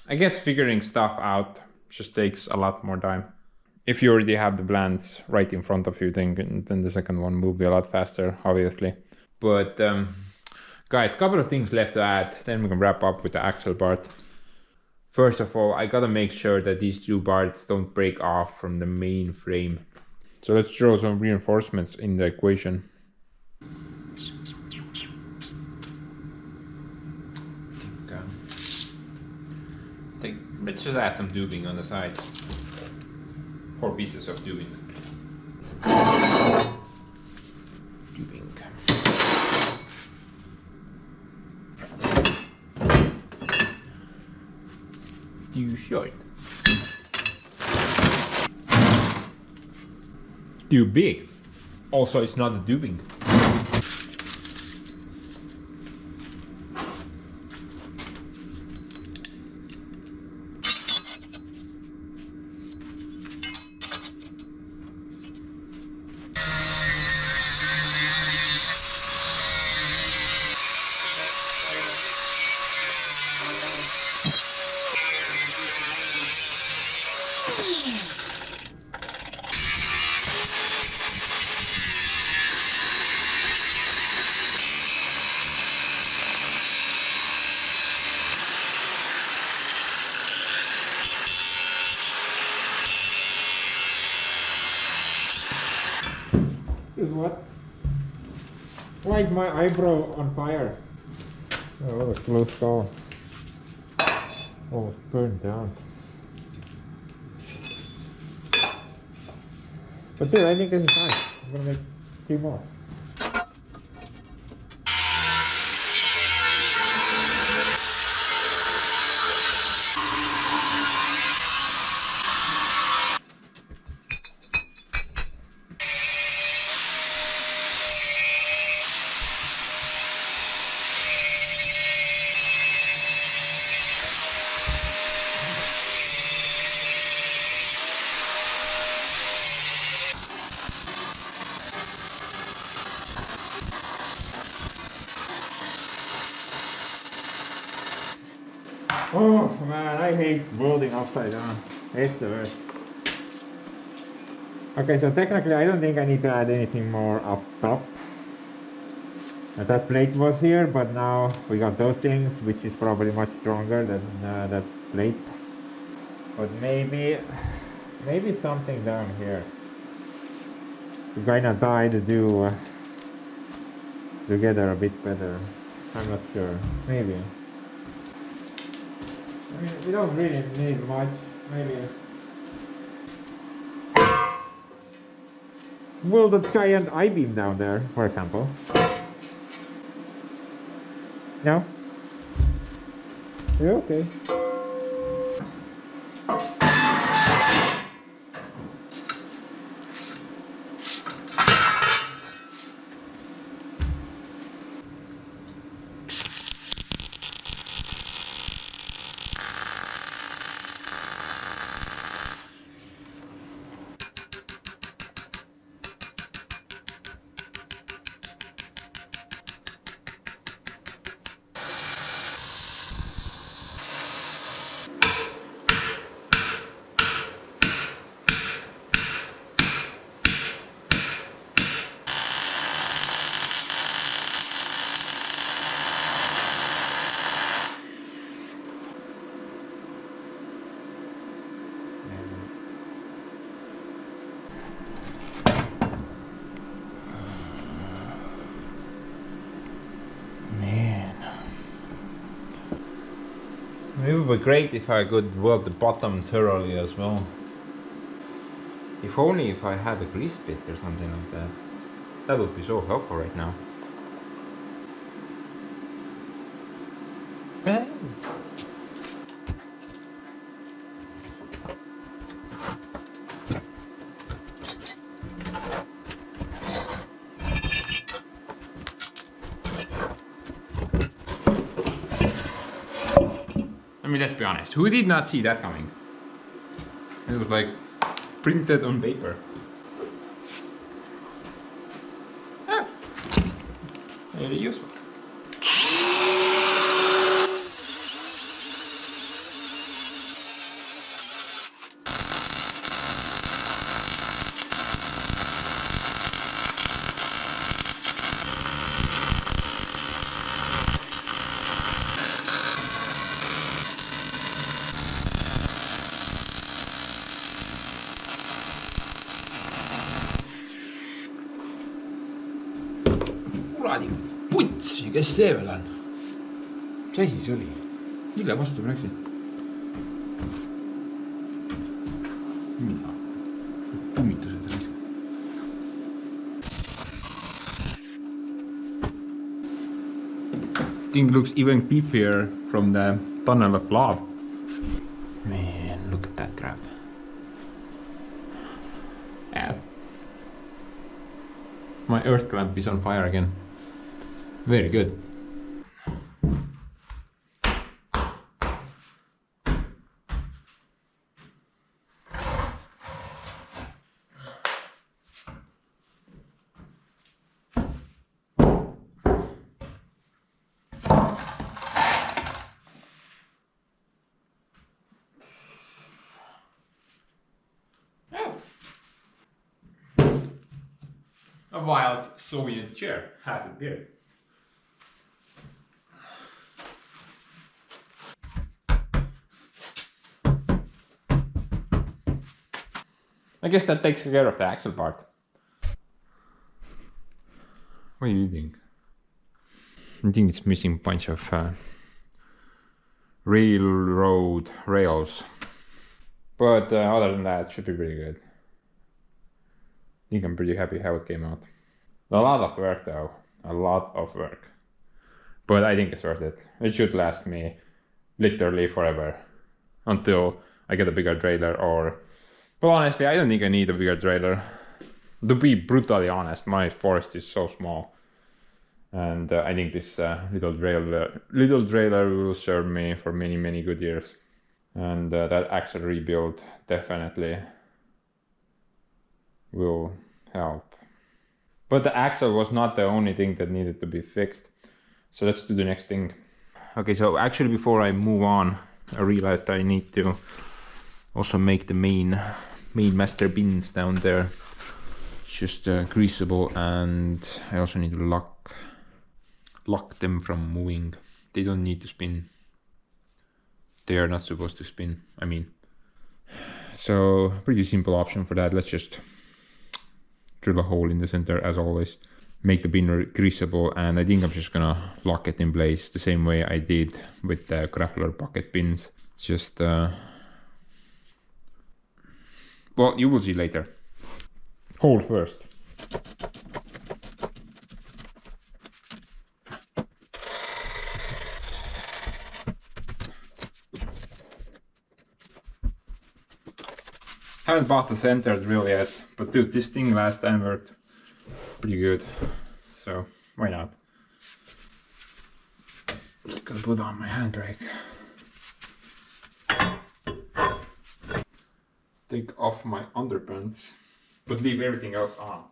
I guess figuring stuff out just takes a lot more time. If you already have the plans right in front of you, then the second one will be a lot faster, obviously. But guys, couple of things left to add, then we can wrap up with the axle part. First of all, I gotta make sure that these two parts don't break off from the main frame. So let's throw some reinforcements in the equation. Let's just add some tubing on the sides. 4 pieces of tubing. Too short. Too big. Also, it's not a tubing. What? Why is my eyebrow on fire? Oh, it's close call. Oh, it's burned down. But dude, I think this is fine. I'm gonna make 3 more. Oh man, I hate welding upside down. It's the worst. Okay, so technically I don't think I need to add anything more up top. That plate was here, but now we got those things, which is probably much stronger than that plate. But maybe something down here. To kind of tie the two together a bit better. I'm not sure. Maybe. I mean, we don't really need much. Maybe. Weld a giant I-beam down there, for example. No? Yeah, okay. It would be great if I could weld the bottom thoroughly as well. If only if I had a grease bit or something like that. That would be so helpful right now. I mean, let's be honest. Who did not see that coming? It was like printed on paper. Ah, really useful. Kuradi putsi, kes see veel on? Mis asi see oli? Mille vastu ma läksin? Mida? Kummitused läksin. Thing looks even beefier from the tunnel of lava. Man, look at that crap. Yeah. My earth clamp is on fire again. Very good. A wild Soviet chair has appeared. I guess that takes care of the axle part. What are you eating? I think it's missing a bunch of railroad rails. But other than that, it should be pretty good. I think I'm pretty happy how it came out. A lot of work though, a lot of work. But I think it's worth it. It should last me literally forever. Until I get a bigger trailer or... Well, honestly, I don't think I need a bigger trailer. To be brutally honest, my forest is so small. And I think this little trailer will serve me for many, many good years. And that axle rebuild definitely will help. But the axle was not the only thing that needed to be fixed. So let's do the next thing. Okay, so actually before I move on, I realized I need to also make the main master pins down there just greasable, and I also need to lock them from moving. They don't need to spin. They are not supposed to spin, I mean. So pretty simple option for that. Let's just drill a hole in the center as always, make the pin greasable, and I think I'm just gonna lock it in place the same way I did with the grappler pocket pins. Just well, you will see later. Hole first. Haven't bought the center drill yet, but dude, this thing last time worked pretty good, so why not? Just gonna put on my handbrake. Take off my underpants, but leave everything else on.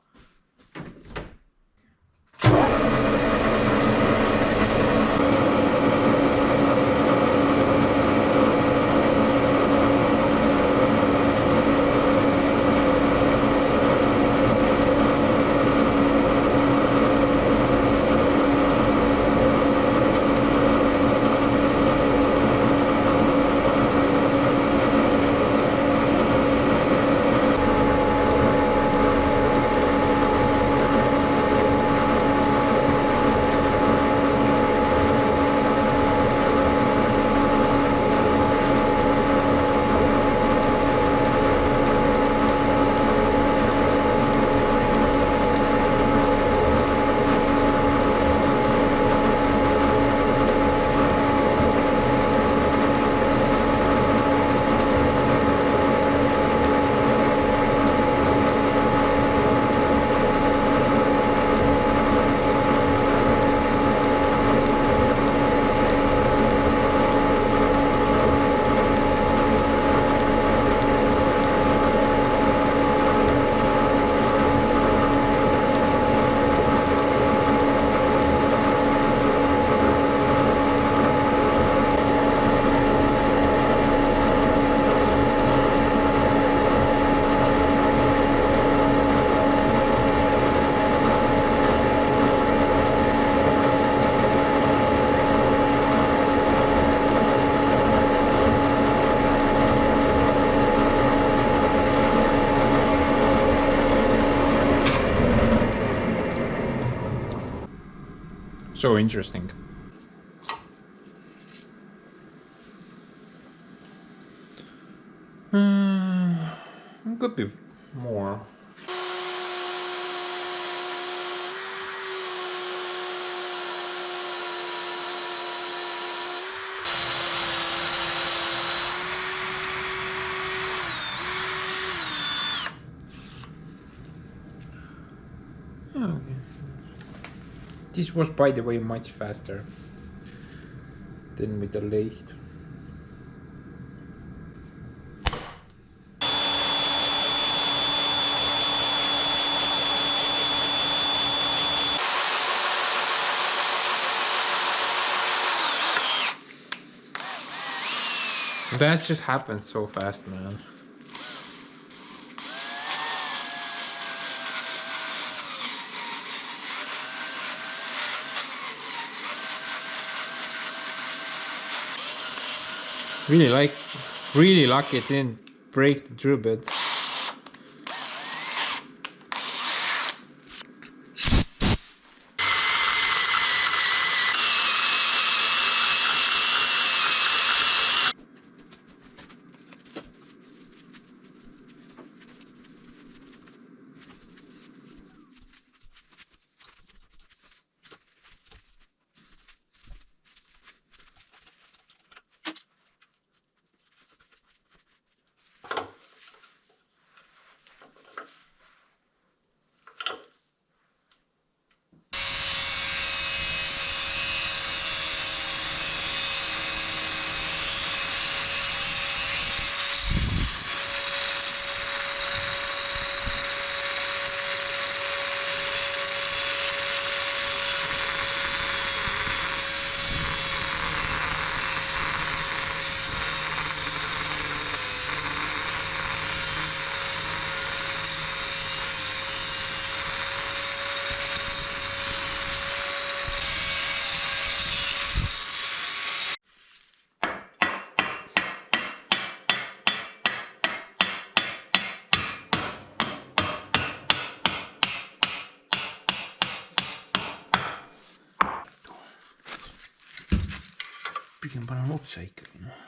So interesting. Could be more. Okay. This was, by the way, much faster than with the lathe. That just happened so fast, man. Really lucky it didn't break the drill bit. otsa ikkagi, noh.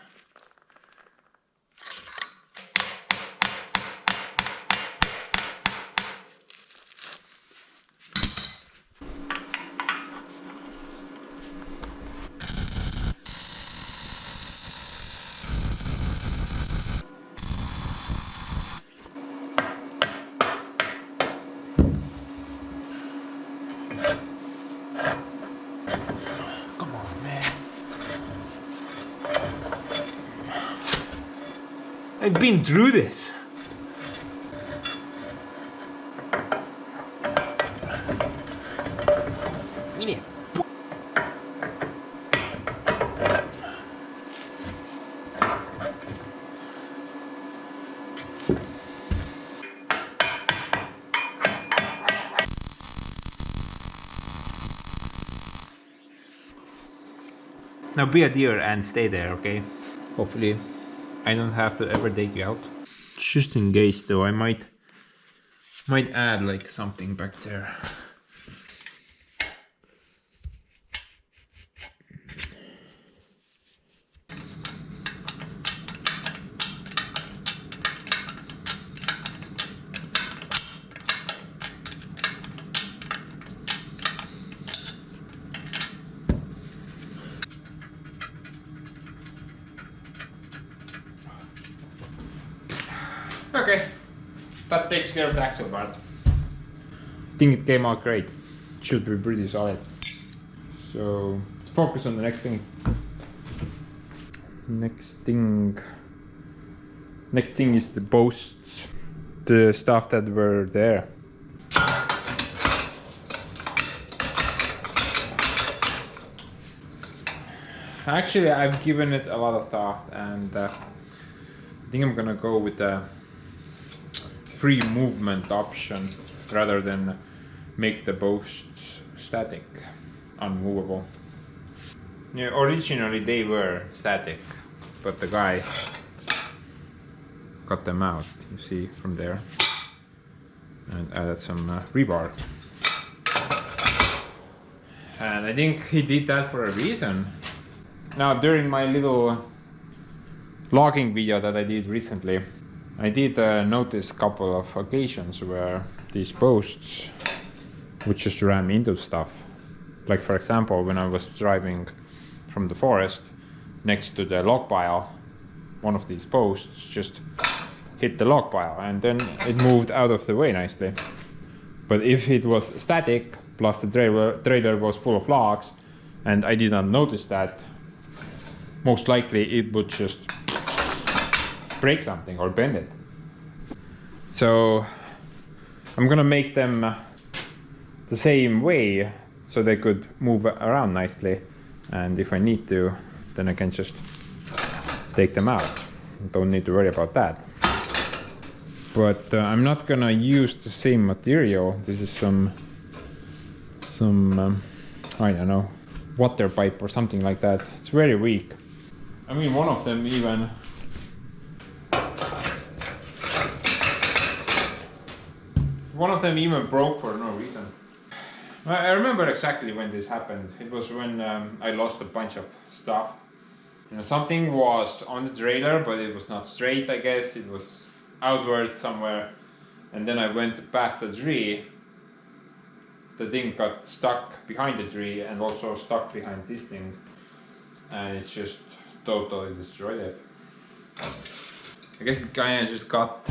I've been through this. Yeah. Now be a deer and stay there, okay? Hopefully I don't have to ever take you out. Just in case though, I might add like something back there. Okay, that takes care of the axle part. I think it came out great. Should be pretty solid. So let's focus on the next thing. Next thing is the posts, the stuff that were there. Actually, I've given it a lot of thought, and I think I'm gonna go with the free movement option rather than make the posts static, unmovable. Yeah, originally they were static, but the guy cut them out, you see from there, and added some rebar. And I think he did that for a reason. Now, during my little logging video that I did recently, I did notice a couple of occasions where these posts would just ram into stuff. Like for example, when I was driving from the forest next to the log pile, one of these posts just hit the log pile and then it moved out of the way nicely. But if it was static, plus the trailer was full of logs, and I did not notice that, most likely it would just break something or bend it. So I'm gonna make them the same way so they could move around nicely, and if I need to, then I can just take them out. Don't need to worry about that. But I'm not gonna use the same material. This is some I don't know, water pipe or something like that. It's very weak. I mean, one of them even broke for no reason. I remember exactly when this happened. It was when I lost a bunch of stuff. You know, something was on the trailer, but it was not straight, I guess. It was outward somewhere. And then I went past the tree. The thing got stuck behind the tree and also stuck behind this thing. And it just totally destroyed it. I guess it kind of just got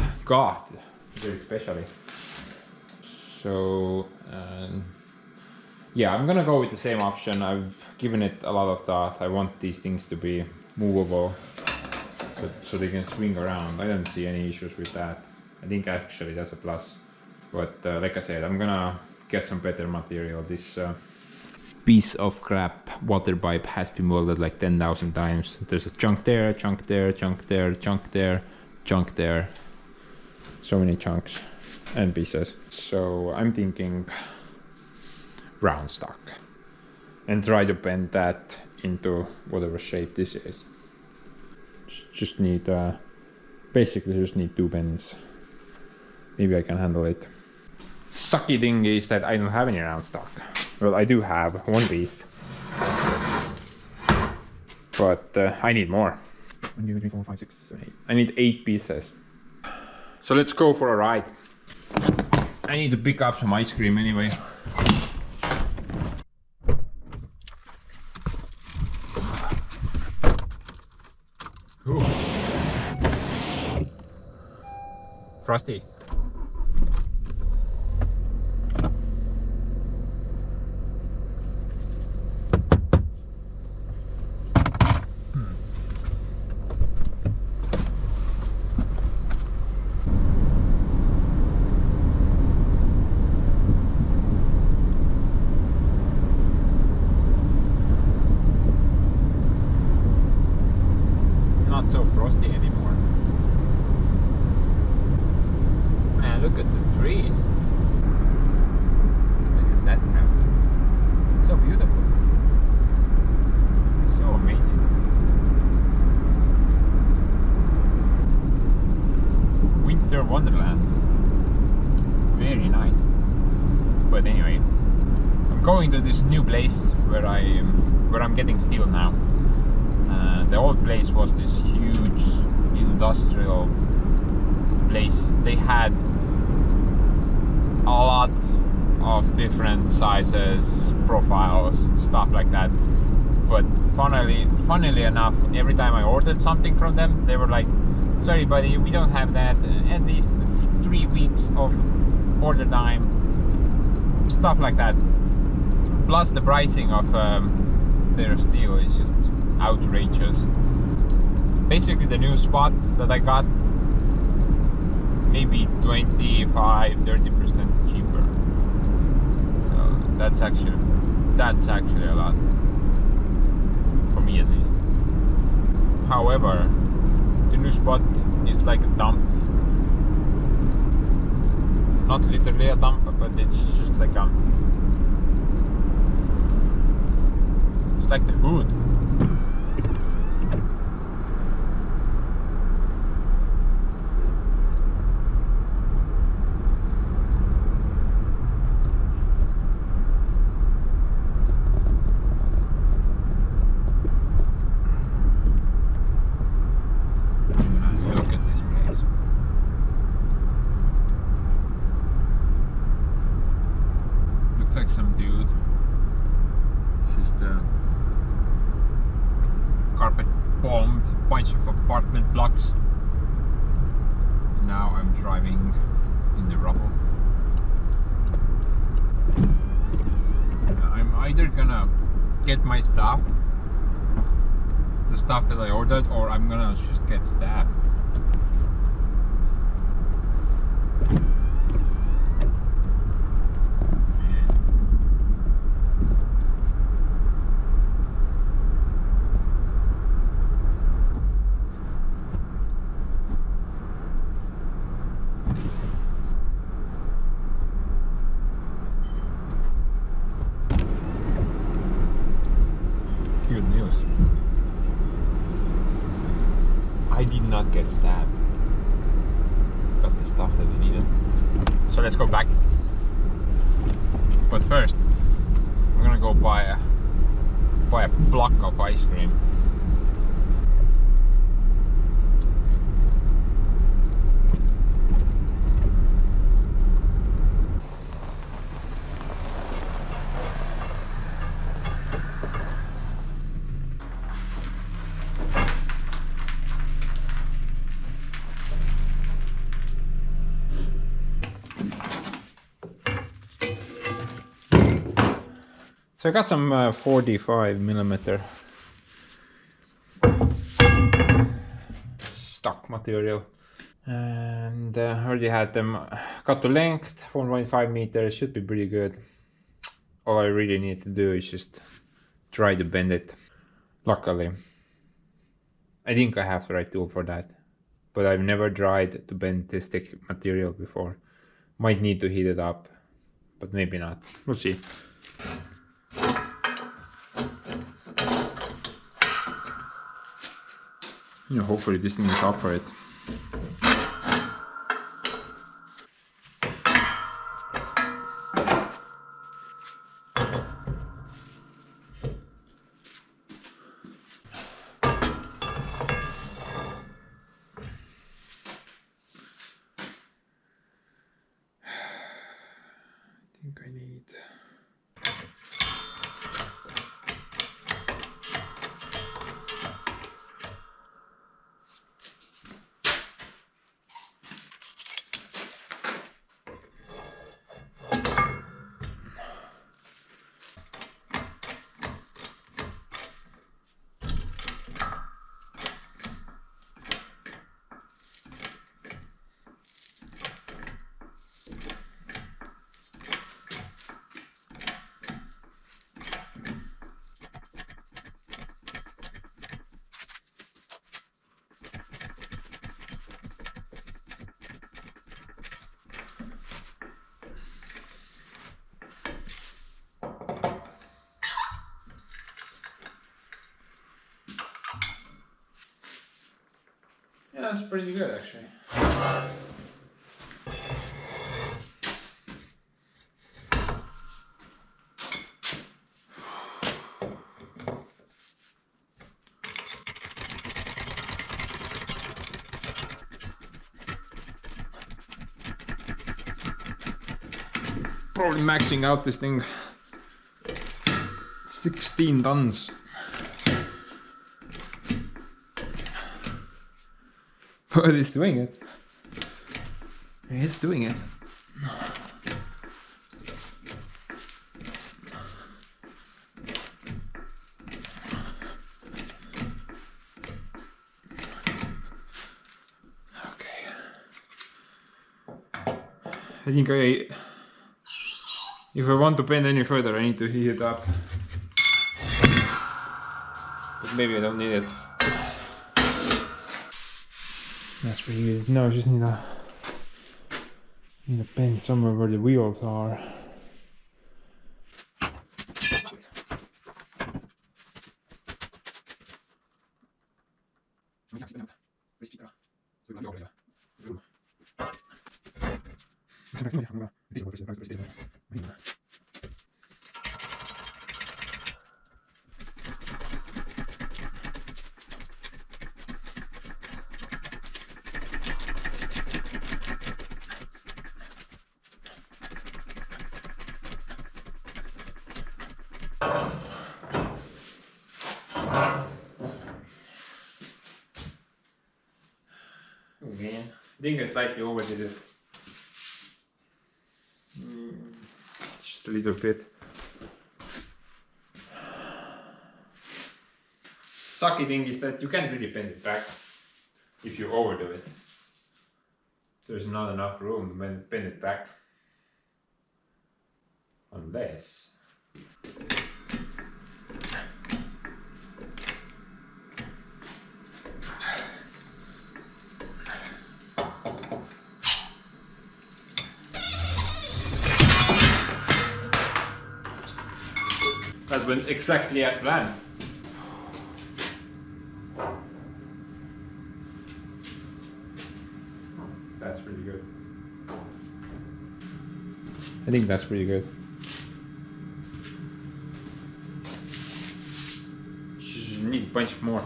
very specially. So yeah, I'm gonna go with the same option. I've given it a lot of thought. I want these things to be movable so they can swing around. I don't see any issues with that. I think actually that's a plus. But like I said, I'm gonna get some better material. This piece of crap water pipe has been molded like 10,000 times. There's a chunk there, chunk there, chunk there, chunk there, chunk there. So many chunks and pieces. So I'm thinking round stock and try to bend that into whatever shape this is. Just need basically just need 2 bends. Maybe I can handle it. Sucky thing is that I don't have any round stock. Well, I do have one piece. But I need more. 1, 2, 3, 4, 5, 6, 7, 8. I need 8 pieces. So let's go for a ride. I need to pick up some ice cream anyway. Ooh. Frosty. Not so frosty anymore. Man, look at the trees. Look at that now. So beautiful. So amazing. Winter Wonderland. Very nice. But anyway, I'm going to this new place where I'm getting steel now. The old place was this huge industrial place. They had a lot of different sizes, profiles, stuff like that. But funnily enough, every time I ordered something from them, they were like, "Sorry, buddy, we don't have that." At least 3 weeks of order time, stuff like that. Plus, the pricing of their steel is just outrageous. Basically, the new spot that I got, maybe 25-30% cheaper. So that's actually a lot, for me at least. However, the new spot is like a dump. Not literally a dump, but it's just like it's like the hood. Like some dude just carpet bombed a bunch of apartment blocks. Now I'm driving in the rubble. I'm either gonna get my stuff, the stuff that I ordered, or I'm gonna just get stabbed. Good news. I did not get stabbed. Got the stuff that we needed. So let's go back. But first, I'm gonna go buy a block of ice cream. So I got some 45mm stock material, and already had them cut to length, 1.5 meters, should be pretty good. All I really need to do is just try to bend it. Luckily, I think I have the right tool for that, but I've never tried to bend this thick material before. Might need to heat it up, but maybe not. We'll see. You know, hopefully this thing is up for it. I need? Yeah, that's pretty good actually. Probably maxing out this thing. 16 tons. But it's doing it. It's doing it. Okay. I think if I want to bend any further, I need to heat it up. But maybe I don't need it. That's pretty good. No, I just need a bend somewhere where the wheels are. Okay. I think I slightly overdid it. Just a little bit. Sucky thing is that you can't really bend it back if you overdo it. There's not enough room to bend it back. Unless... That went exactly as planned. That's pretty good. I think that's pretty good. Just need a bunch more.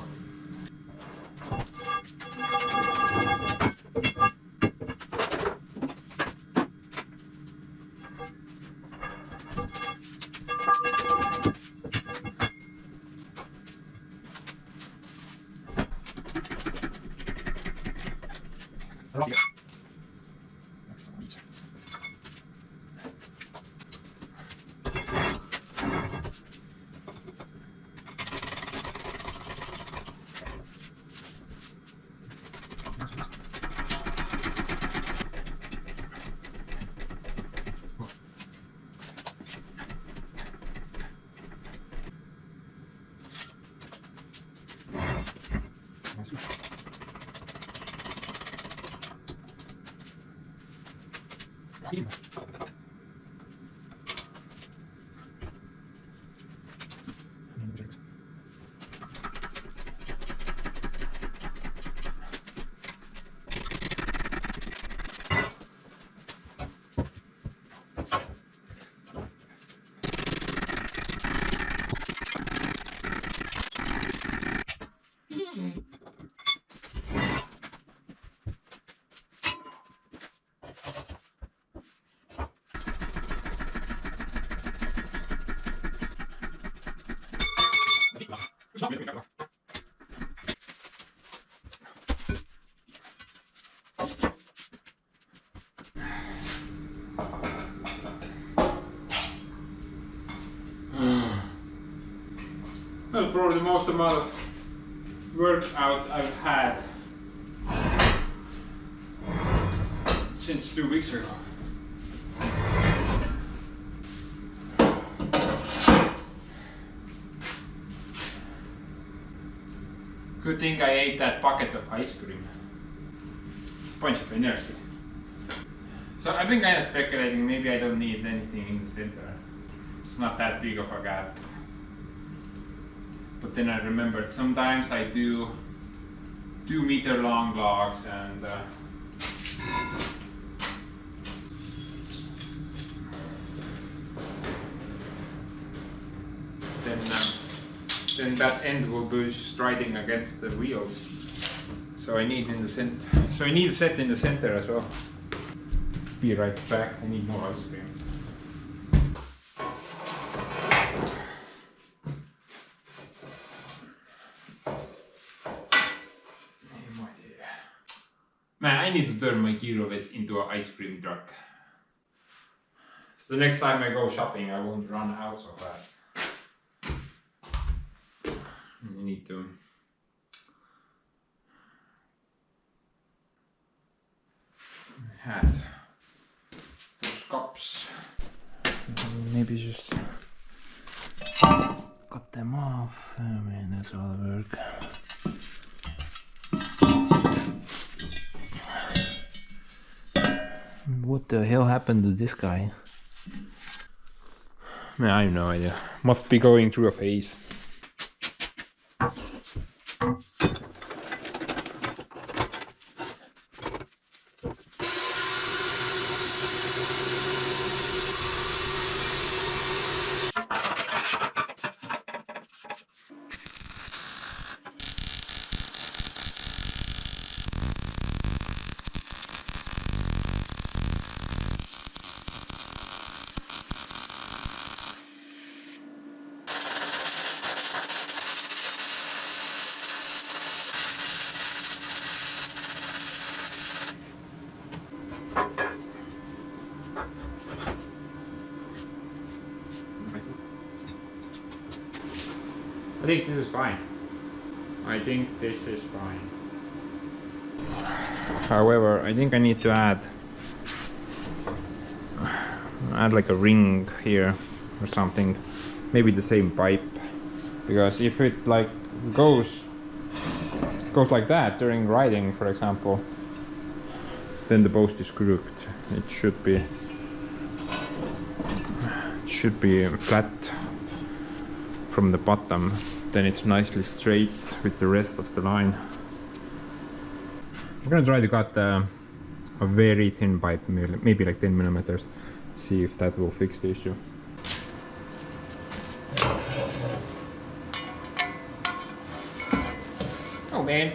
was probably the most amount of workout I've had since 2 weeks ago. Good thing I ate that bucket of ice cream. Bunch of energy. So I've been kind of speculating, maybe I don't need anything in the center. It's not that big of a gap. But then I remembered sometimes I do 2-meter long logs and then that end will be striding against the wheels. So I need in the center. So I need a set in the center as well. Be right back. I need more ice cream. Man, I need to turn my Girovets into an ice cream truck. So the next time I go shopping, I won't run out so fast. You need to had those cups. Maybe just cut them off. I mean, that's all the work. What the hell happened to this guy? Man, I have no idea. Must be going through a phase. I think this is fine. I think this is fine. However, I think I need to add like a ring here or something. Maybe the same pipe. Because if it like goes like that during riding, for example, then the post is crooked. It should be flat from the bottom, then it's nicely straight with the rest of the line. I'm gonna try to cut a very thin pipe, maybe like 10 millimeters, see if that will fix the issue. Oh man.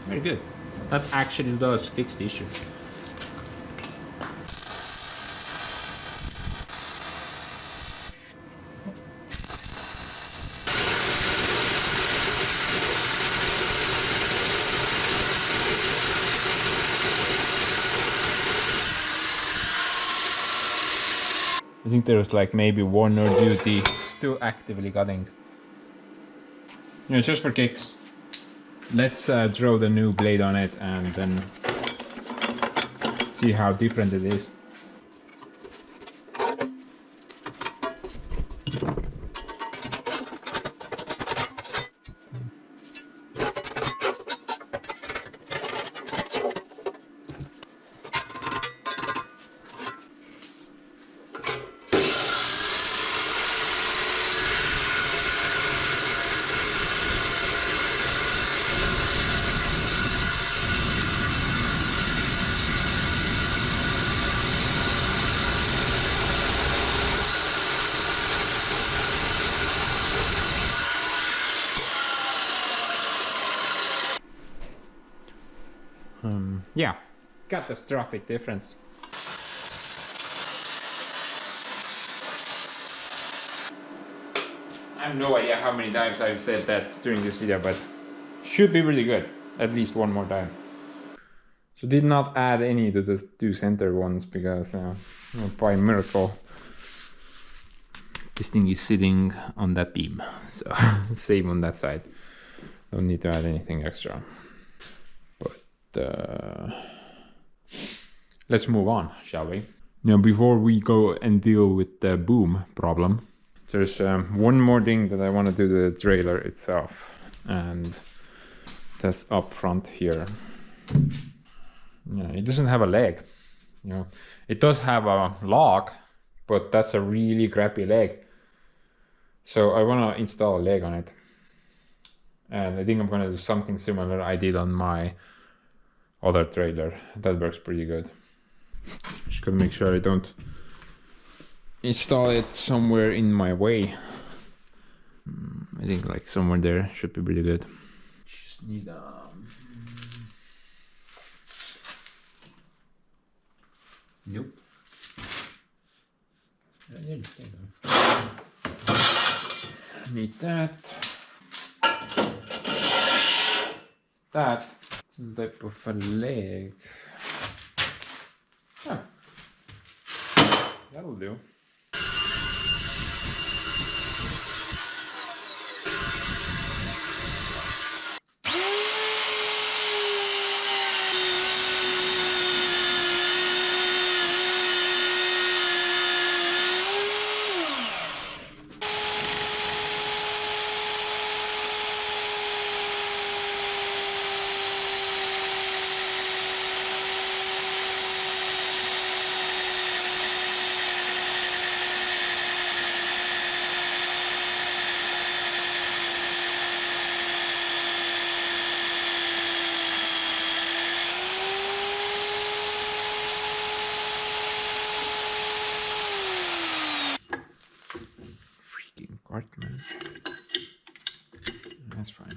Very good. That actually does fix the issue. I think there's like maybe one or duty still actively cutting. You know, just for kicks. Let's throw the new blade on it and then see how different it is. Yeah, catastrophic difference. have no idea how many times I've said that during this video, but should be really good. At least one more time. So did not add any to the two center ones because by miracle this thing is sitting on that beam. So same on that side. Don't need to add anything extra. But let's move on, shall we? Now, before we go and deal with the boom problem, there's one more thing that I want to do to the trailer itself, and that's up front here. Yeah, it doesn't have a leg. You know, it does have a log, but that's a really crappy leg. So I want to install a leg on it, and I think I'm gonna do something similar I did on my other trailer. That works pretty good. Just gotta make sure I don't install it somewhere in my way. I think like somewhere there should be pretty good. Just need nope. Need that. That. Some type of a leg. Oh. That'll do. Cartman. That's fine.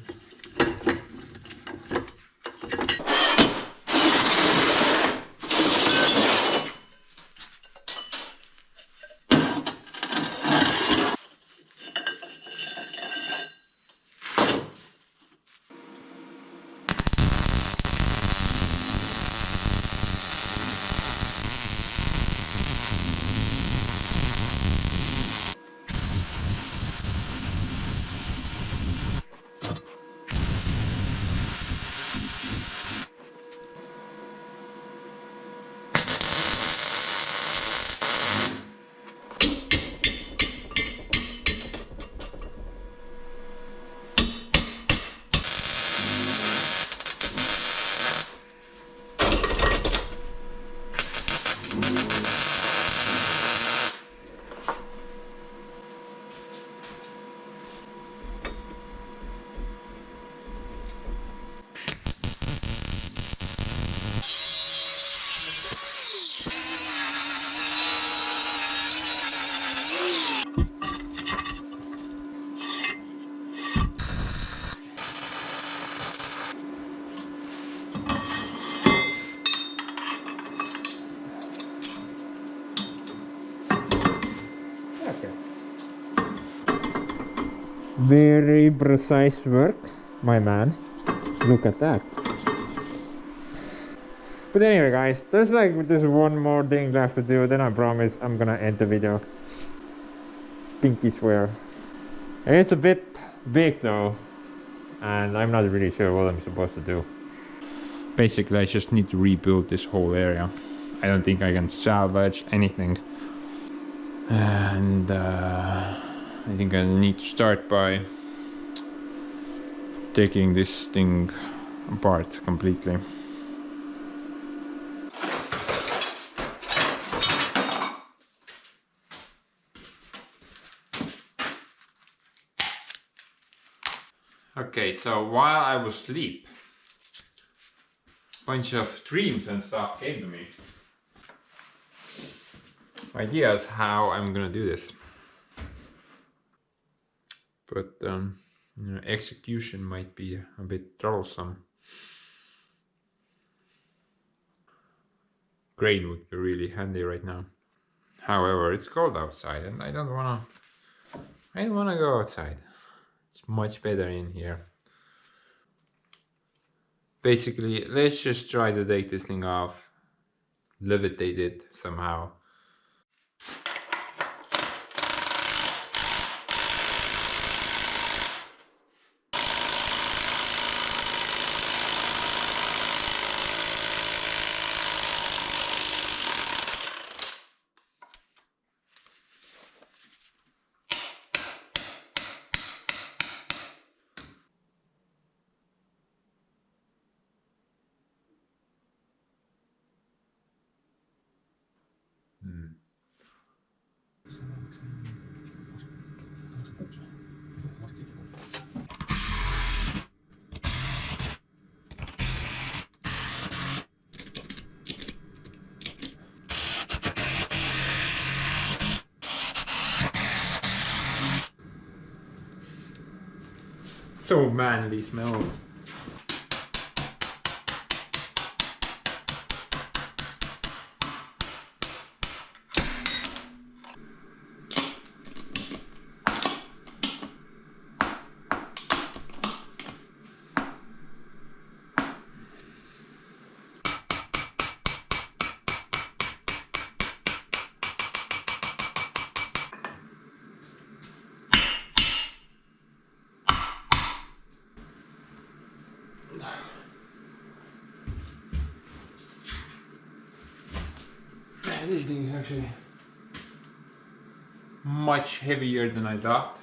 Very precise work, my man. Look at that. But anyway, guys, there's one more thing left to do, then I promise I'm gonna end the video. Pinky swear. And it's a bit big though, and I'm not really sure what I'm supposed to do. Basically, I just need to rebuild this whole area. I don't think I can salvage anything. And I think I need to start by taking this thing apart completely. Okay, so while I was asleep, a bunch of dreams and stuff came to me. Ideas how I'm gonna do this. But you know, execution might be a bit troublesome. Crane would be really handy right now. However, it's cold outside and I don't wanna I don't want to go outside. It's much better in here. Basically, let's just try to take this thing off, levitate it somehow. So manly smells. Man, this thing is actually much heavier than I thought.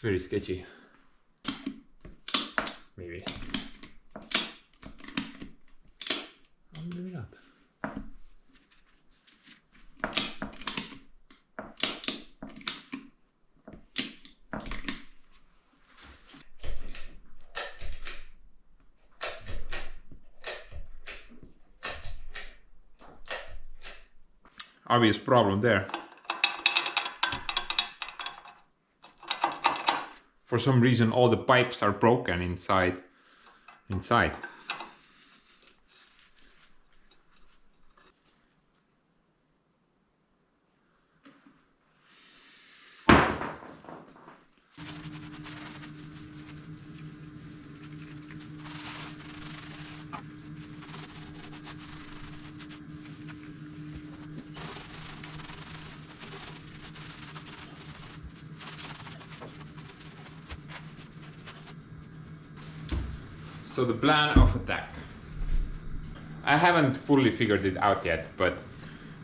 Very sketchy. Maybe. Or maybe not. Obvious problem there. For some reason all the pipes are broken inside. So the plan of attack. I haven't fully figured it out yet, but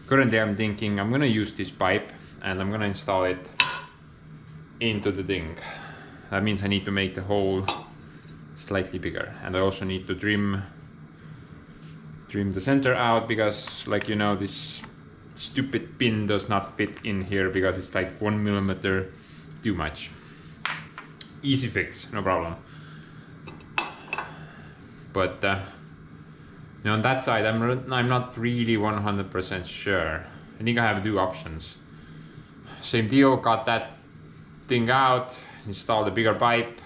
currently I'm thinking I'm gonna use this pipe and I'm gonna install it into the thing. That means I need to make the hole slightly bigger, and I also need to trim the center out because, like, you know, this stupid pin does not fit in here because it's like 1 millimeter too much. Easy fix, no problem. But you know, on that side I'm not really 100% sure. I think I have two options. Same deal, cut that thing out, install the bigger pipe.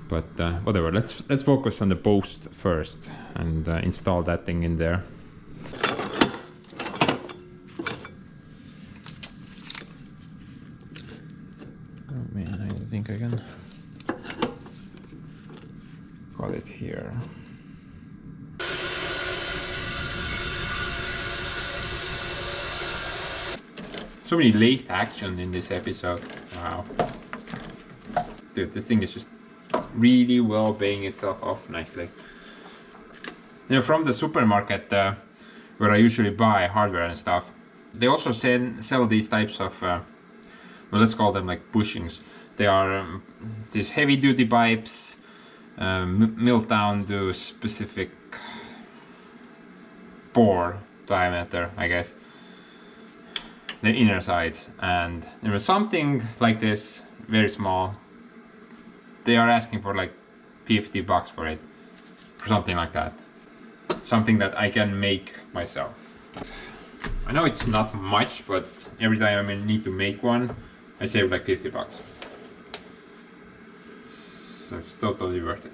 But whatever, let's focus on the post first and install that thing in there. Oh man, I don't think I can got it here. So many late action in this episode. Wow. Dude, this thing is just really well paying itself off nicely. You know, from the supermarket where I usually buy hardware and stuff, they also sell these types of, well, let's call them like bushings. They are these heavy duty pipes, milled down to specific bore diameter, I guess. The inner sides, and there was something like this very small. They are asking for like $50 for it, or something like that. Something that I can make myself. I know it's not much, but every time I need to make one, I save like $50. So it's totally worth it.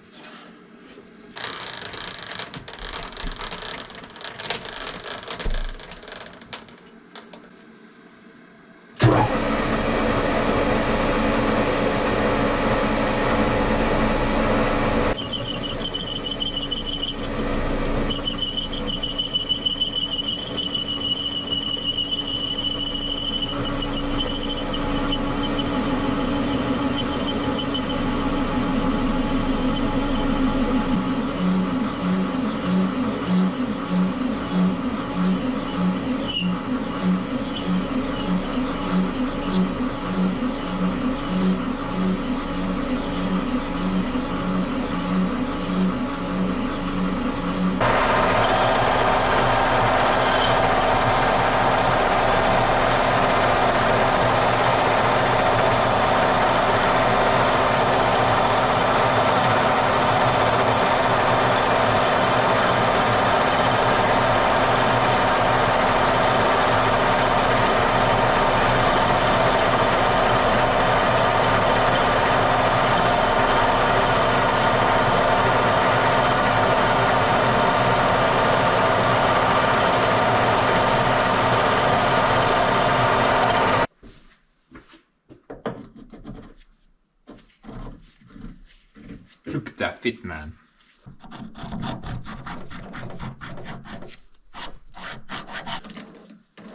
Look at that fit, man.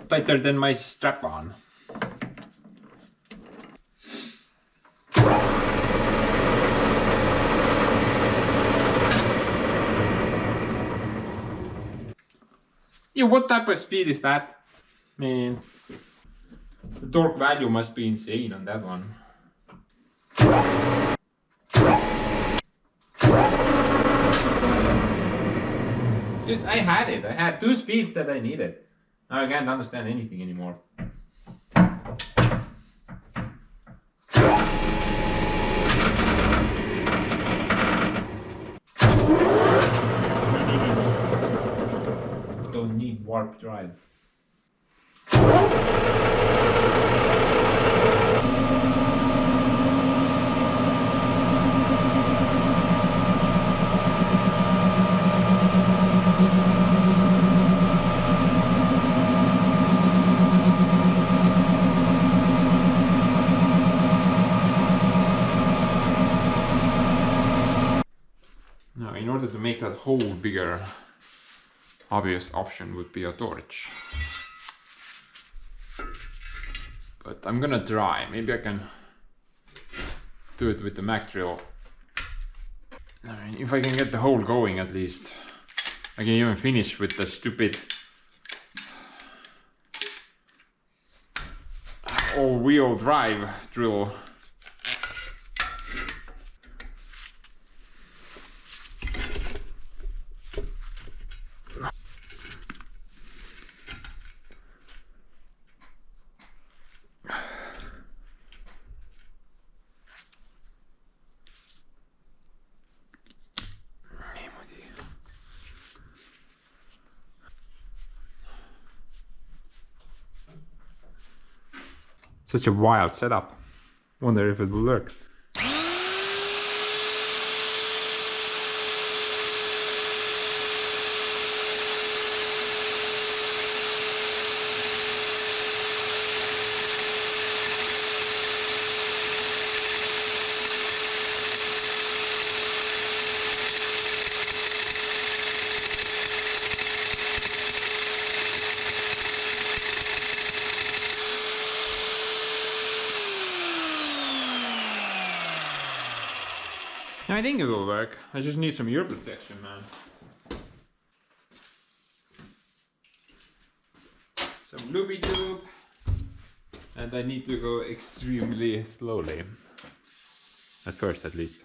Tighter than my strap-on. Yeah, what type of speed is that? Man, the torque value must be insane on that one. Dude, I had it. I had 2 speeds that I needed. Now I can't understand anything anymore. Don't need warp drive. Now, in order to make that hole bigger, obvious option would be a torch. But I'm gonna try. Maybe I can do it with the Mac drill. I mean, if I can get the hole going at least, I can even finish with the stupid all-wheel drive drill. Such a wild setup. Wonder if it will work. I think it will work. I just need some ear protection, man. Some loopy tube. And I need to go extremely slowly. At first, at least.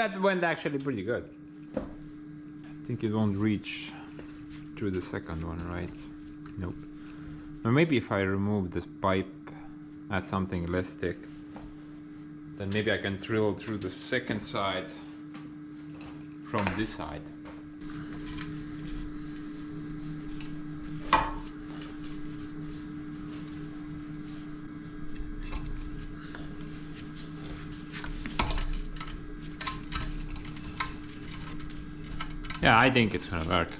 that went actually pretty good. I think it won't reach through the second one, right? Nope. Or maybe if I remove this pipe, add something less thick, then maybe I can drill through the second side from this side. Yeah, I think it's gonna work.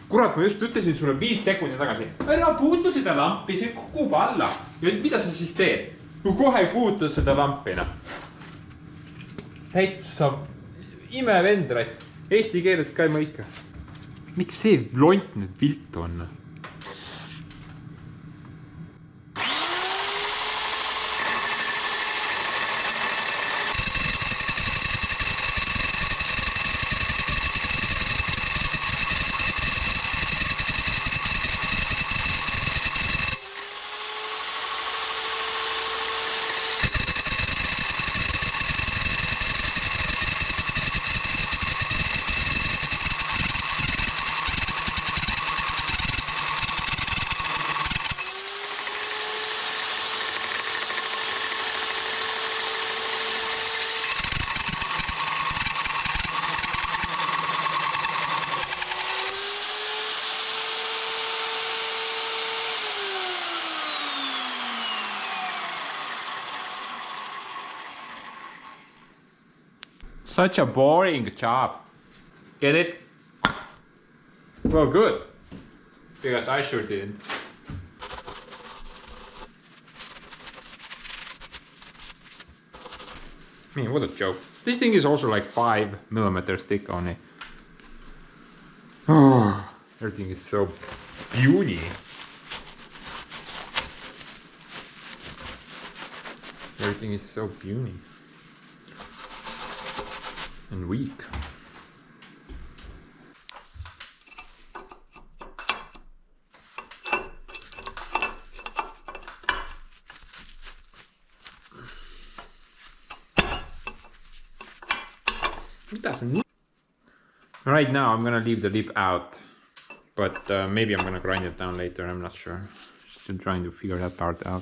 Kurat, ma just ütlesin sulle 5 sekundit tagasi, ära puutu seda lampi, see kukub alla. Ja mida sa siis teed? Kui kohe ei puutu seda lampi, noh. Täitsa imevend raisk. Eesti keelet ka ei mõika. Miks see lont nüüd viltu on? Such a boring job. Get it? Well, good. Because I sure didn't. Man, what a joke. This thing is also like 5mm thick only. Oh, everything is so puny. Everything is so puny. And weak. It doesn't need. Right now I'm gonna leave the lip out, but maybe I'm gonna grind it down later, I'm not sure. Still trying to figure that part out.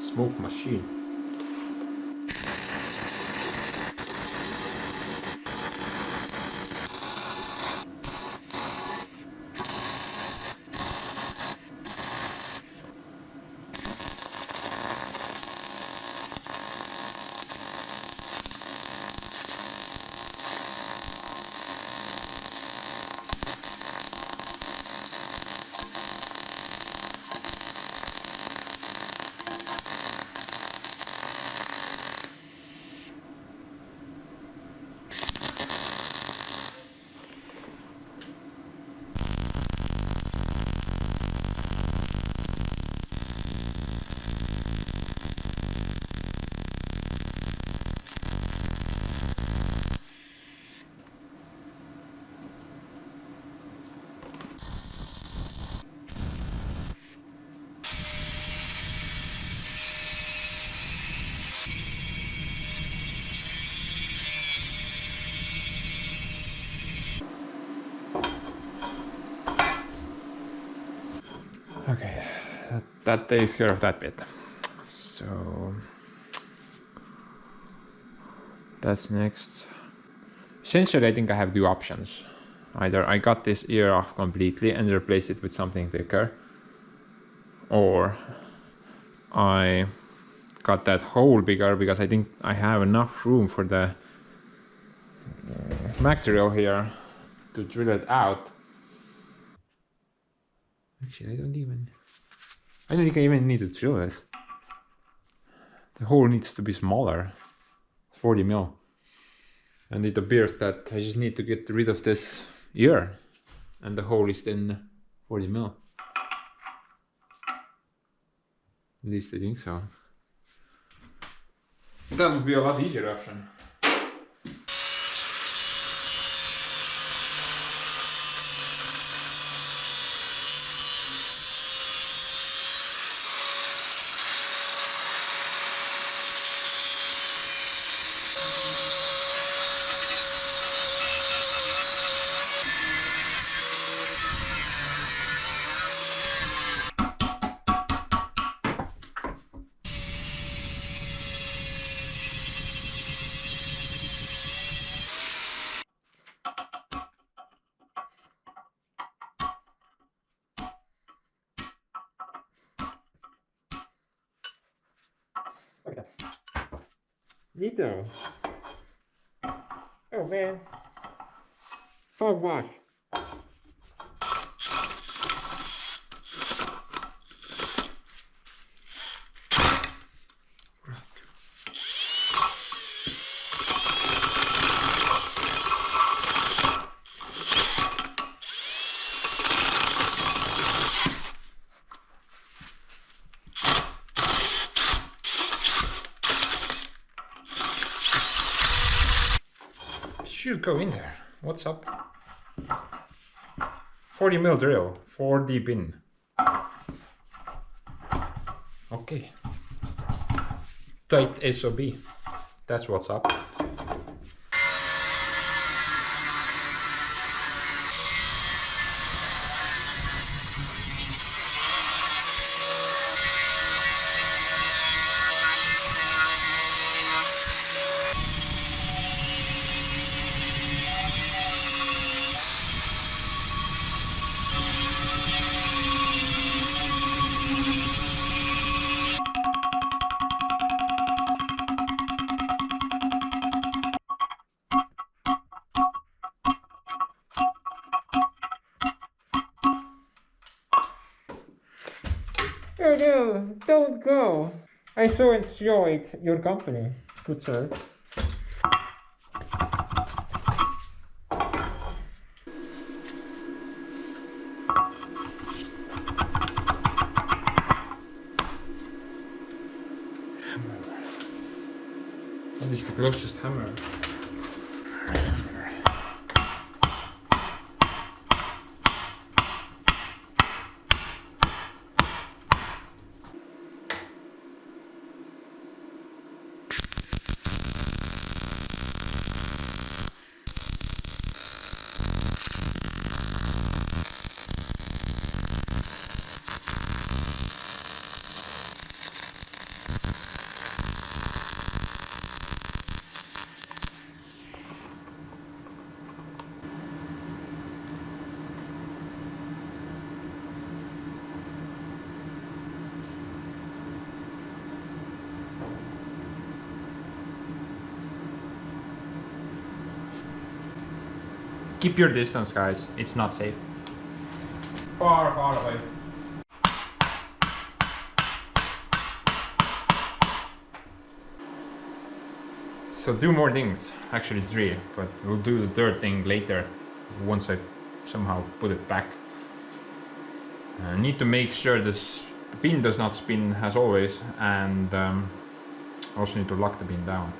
Smoke machine. Okay, that takes care of that bit. So That's next. Essentially, I think I have two options. Either I cut this ear off completely and replace it with something thicker, or I cut that hole bigger because I think I have enough room for the material here to drill it out. Actually, I don't think I even need to drill this. The hole needs to be smaller, 40 mil. And it appears that I just need to get rid of this ear, and the hole is then 40 mil. At least I think so. That would be a lot easier option. Vito. Oh man. Fog wash. Should go in there. What's up? 40 mil drill, 4 deep in. Okay. Tight SOB. That's what's up. Oh no, don't go. I so enjoyed your company, good sir. Hammer. What is the closest hammer? Keep your distance, guys. It's not safe. Far, far away. So 2 more things, actually 3, but we'll do the 3rd thing later once I somehow put it back. I need to make sure the pin does not spin as always, and also need to lock the pin down.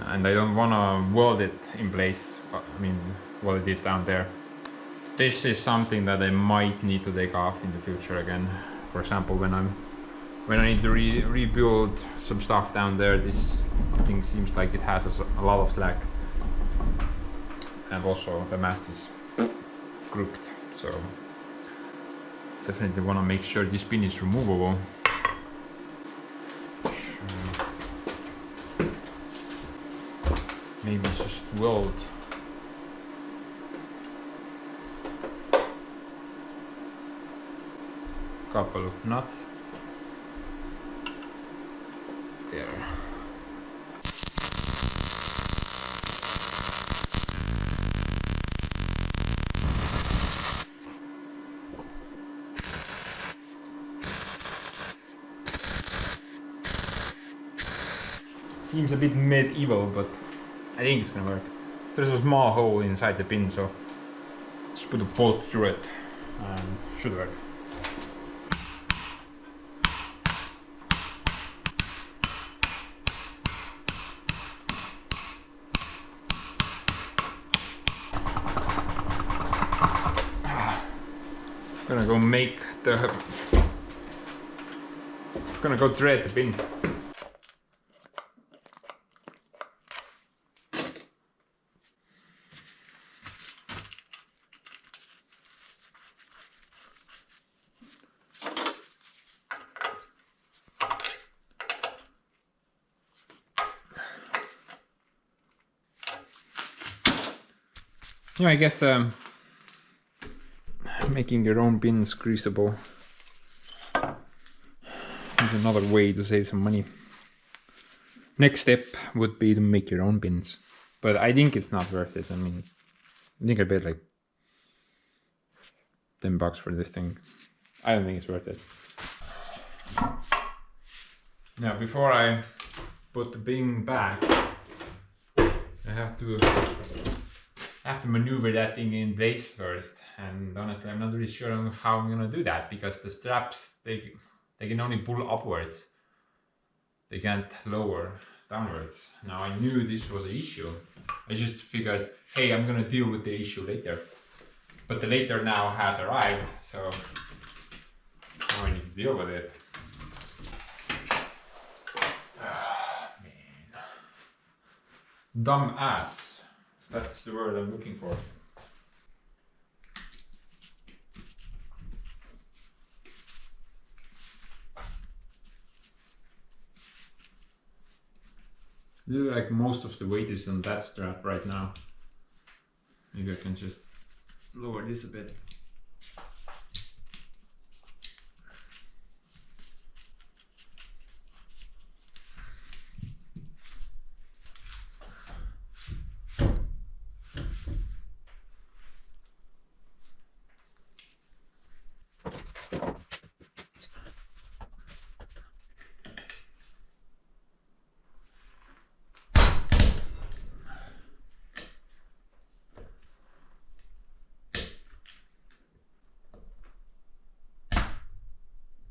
And I don't want to weld it in place, weld it down there. This is something that I might need to take off in the future again. For example, when I need to rebuild some stuff down there, this thing seems like it has a lot of slack. And also the mast is crooked, so definitely want to make sure this pin is removable. Maybe just weld. Couple of nuts. There. Seems a bit medieval, but I think it's gonna work. There's a small hole inside the pin, so just put a bolt through it and should work. Gonna go make the. Gonna go thread the pin. Yeah, I guess making your own pins greasable is another way to save some money. Next step would be to make your own pins, but I think it's not worth it. I mean, I think I paid like $10 for this thing. I don't think it's worth it. Now, before I put the pin back, I have to maneuver that thing in place first, and honestly I'm not really sure on how I'm gonna do that, because the straps, they can only pull upwards, they can't lower downwards. Now, I knew this was an issue. I just figured, hey, I'm gonna deal with the issue later, but the later now has arrived, so now I need to deal with it. Man, dumb ass. That's the word I'm looking for. Like most of the weight is on that strap right now. Maybe I can just lower this a bit.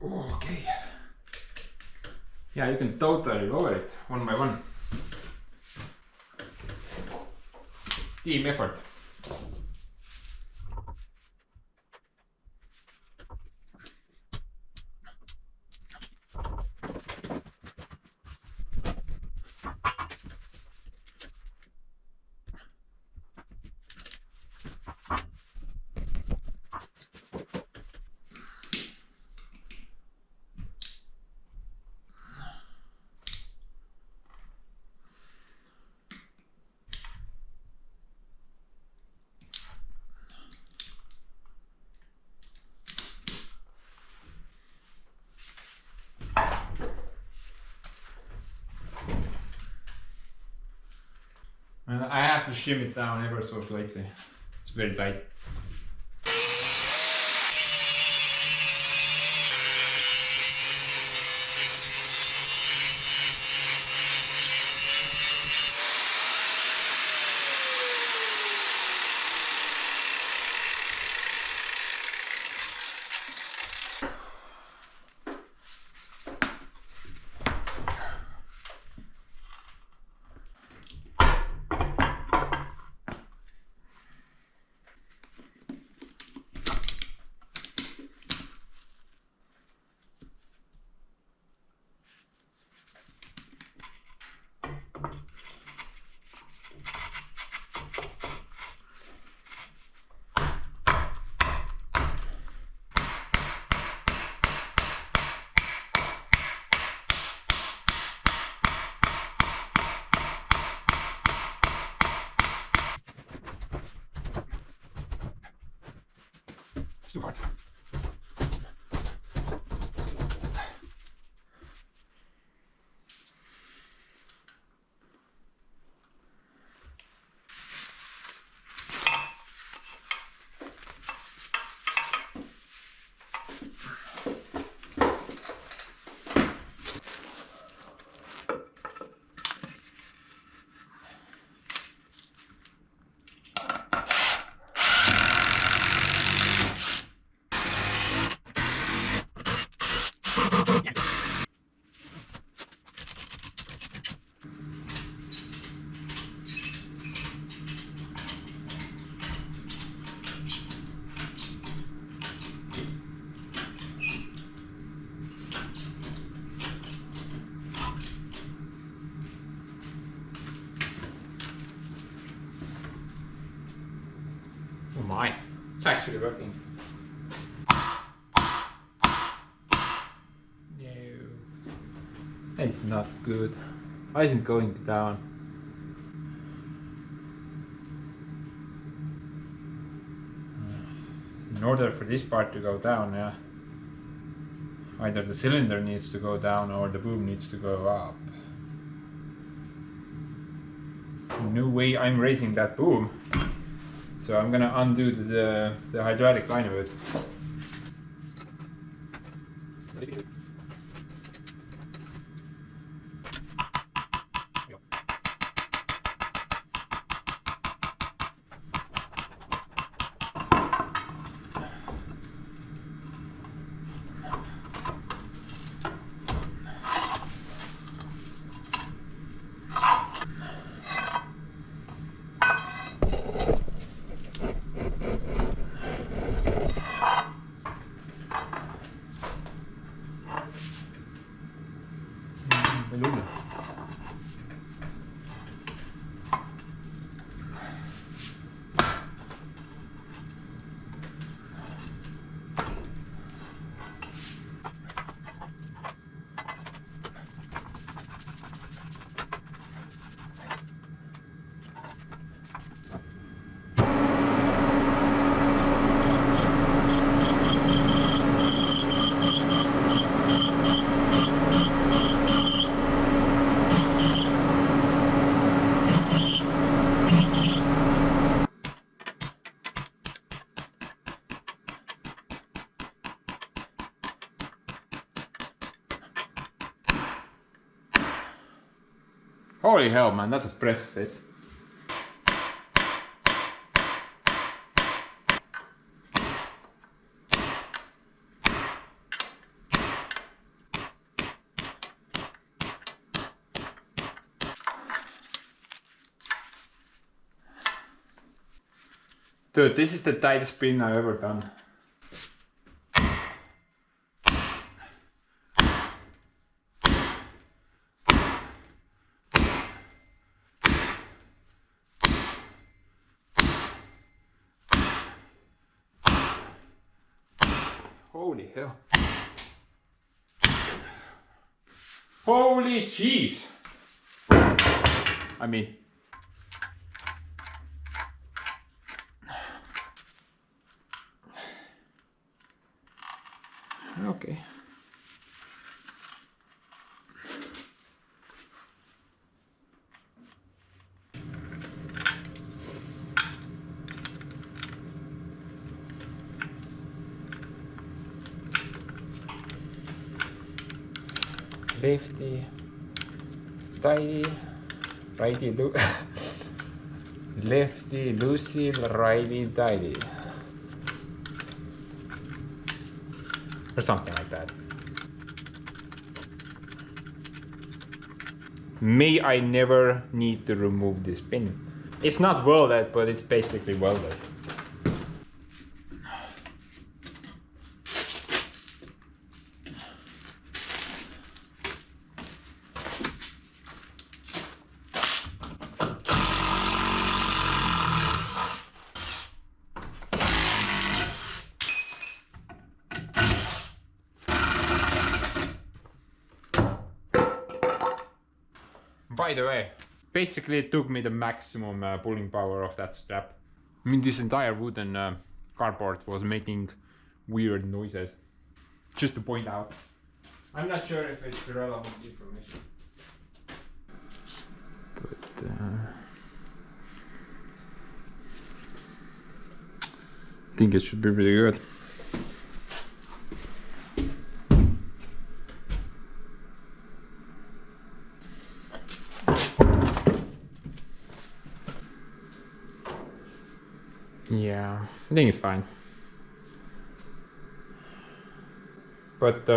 Okay. Yeah, you can totally lower it one by one. Team effort. And I have to shim it down ever so slightly. It's very tight. It's too hard. Oh my, it's actually working. No, that's not good. Why isn't it going down? In order for this part to go down, yeah, either the cylinder needs to go down or the boom needs to go up. No way I'm raising that boom. So I'm gonna undo the hydraulic line of it. Beluga. Holy hell, man, that's a press fit. Dude, this is the tightest spin I've ever done. Holy hell. Holy cheese! I mean... Okay. Lefty, tighty, righty, lefty, loosey, righty, tighty. Or something like that. May I never need to remove this pin. It's not welded, but it's basically welded. By the way, basically it took me the maximum pulling power of that strap. I mean, this entire wooden cardboard was making weird noises. Just to point out. I'm not sure if it's relevant information. But I think it should be pretty good. Yeah, I think it's fine. But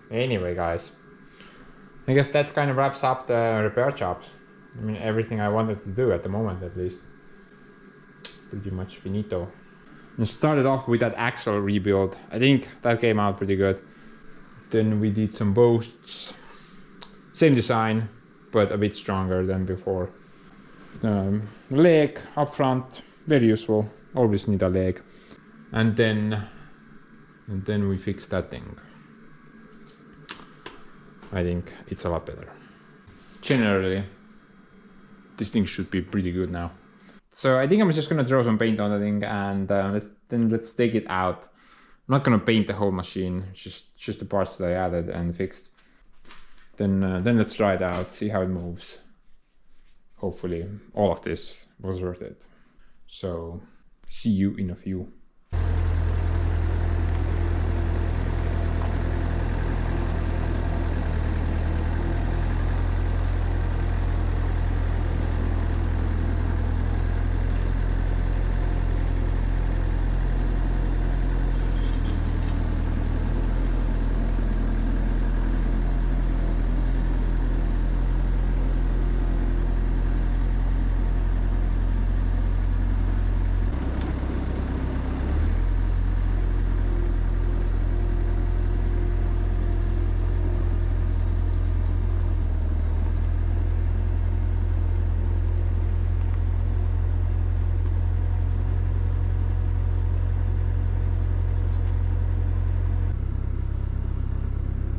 anyway, guys, I guess that kind of wraps up the repair jobs. I mean, everything I wanted to do at the moment, at least. Pretty much finito. I started off with that axle rebuild. I think that came out pretty good. Then we did some posts. Same design, but a bit stronger than before. Leg up front, very useful. Always need a leg. And then we fixed that thing. I think it's a lot better. Generally, this thing should be pretty good now. So I think I'm just gonna throw some paint on the thing and let's take it out. I'm not gonna paint the whole machine, just the parts that I added and fixed. Then let's try it out, see how it moves. Hopefully all of this was worth it. So see you in a few.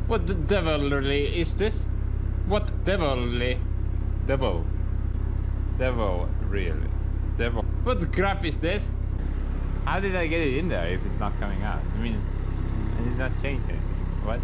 What the devilry is this? What devilry? Devil, really? Devil. What the crap is this? How did I get it in there if it's not coming out? I mean, I did not change it. What?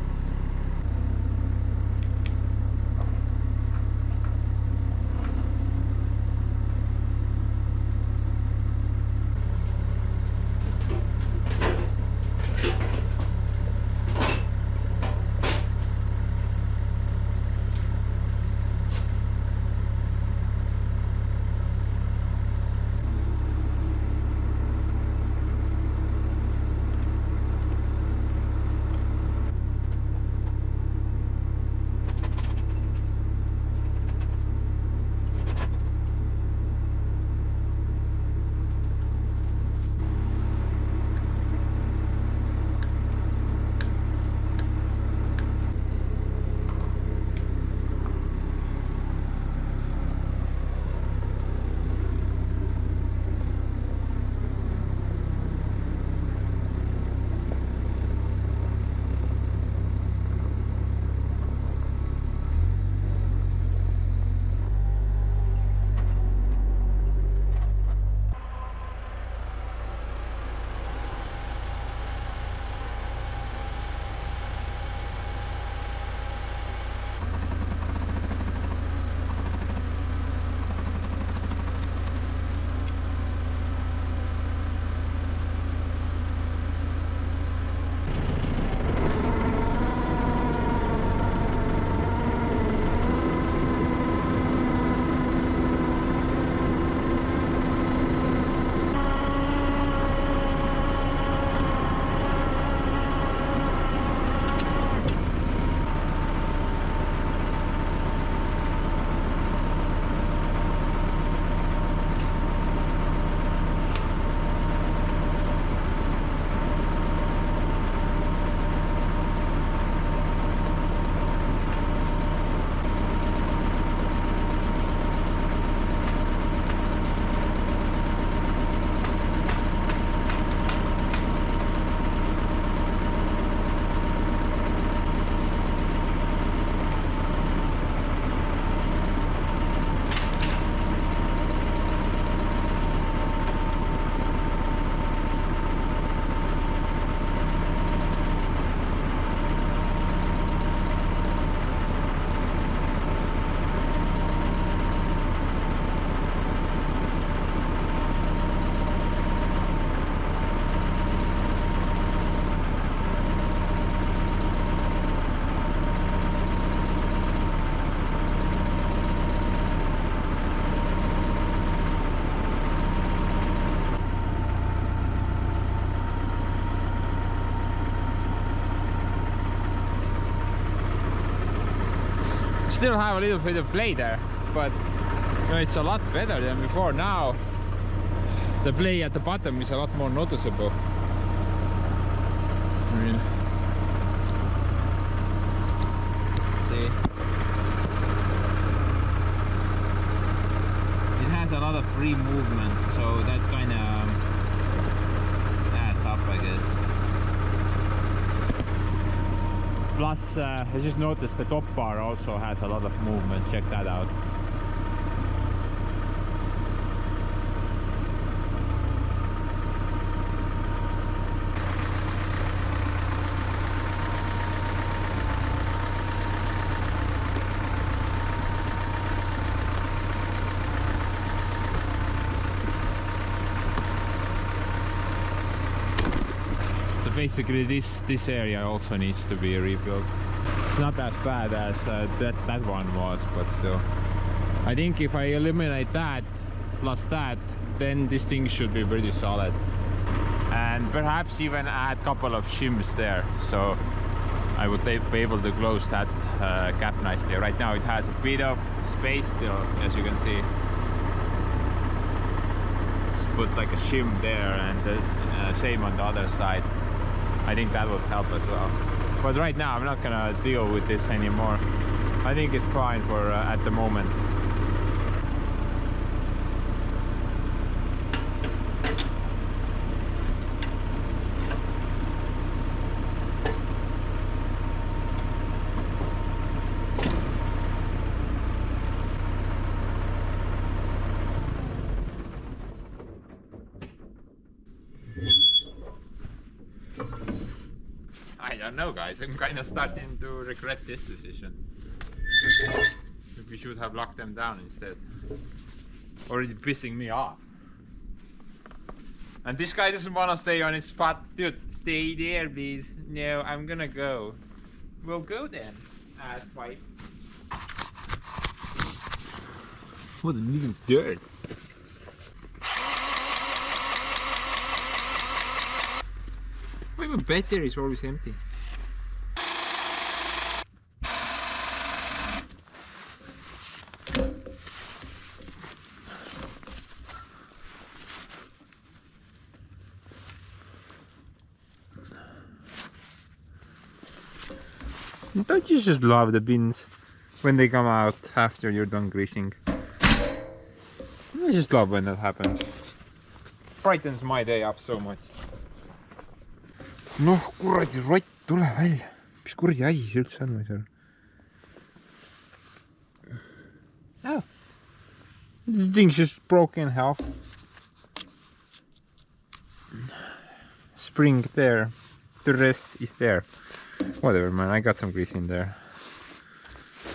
still have a little bit of play there, but you know, it's a lot better than before. Now the play at the bottom is a lot more noticeable. I mean, see, it has a lot of free movement, so that kind of adds up, I guess. plus I just noticed the top bar also has a lot of movement. Check that out. Basically this area also needs to be rebuilt. It's not as bad as that one was, but still. I think if I eliminate that plus that, then this thing should be pretty solid. And perhaps even add a couple of shims there, so I would be able to close that gap nicely. Right now it has a bit of space still, as you can see. Just put like a shim there and the same on the other side. I think that would help as well. But right now I'm not gonna deal with this anymore. I think it's fine for at the moment. I don't know, guys. I'm kind of starting to regret this decision. We should have locked them down instead. Already pissing me off. And this guy doesn't want to stay on his spot. Dude, stay there, please. No, I'm gonna go. We'll go then, ass pipe. What a little dirt. Why my battery is always empty? Don't you just love the bins when they come out after you're done greasing? I just love when that happens. Brightens my day up so much. Noh, kuradi rott, tule välja. Mis kuradi asi see üldse on, ma ei saa aru. Oh. The thing's just broken in half. Spring there. The rest is there. Whatever, man, I got some grease in there.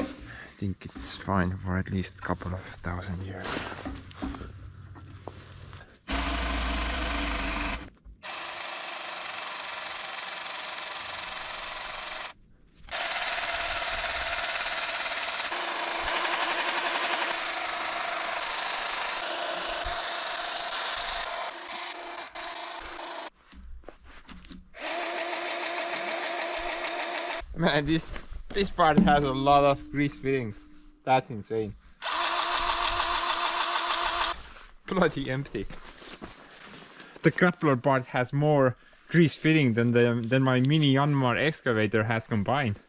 I think it's fine for at least a couple of 1,000 years. Man, this part has a lot of grease fittings. That's insane. Bloody empty. The grappler part has more grease fitting than my mini Yanmar excavator has combined.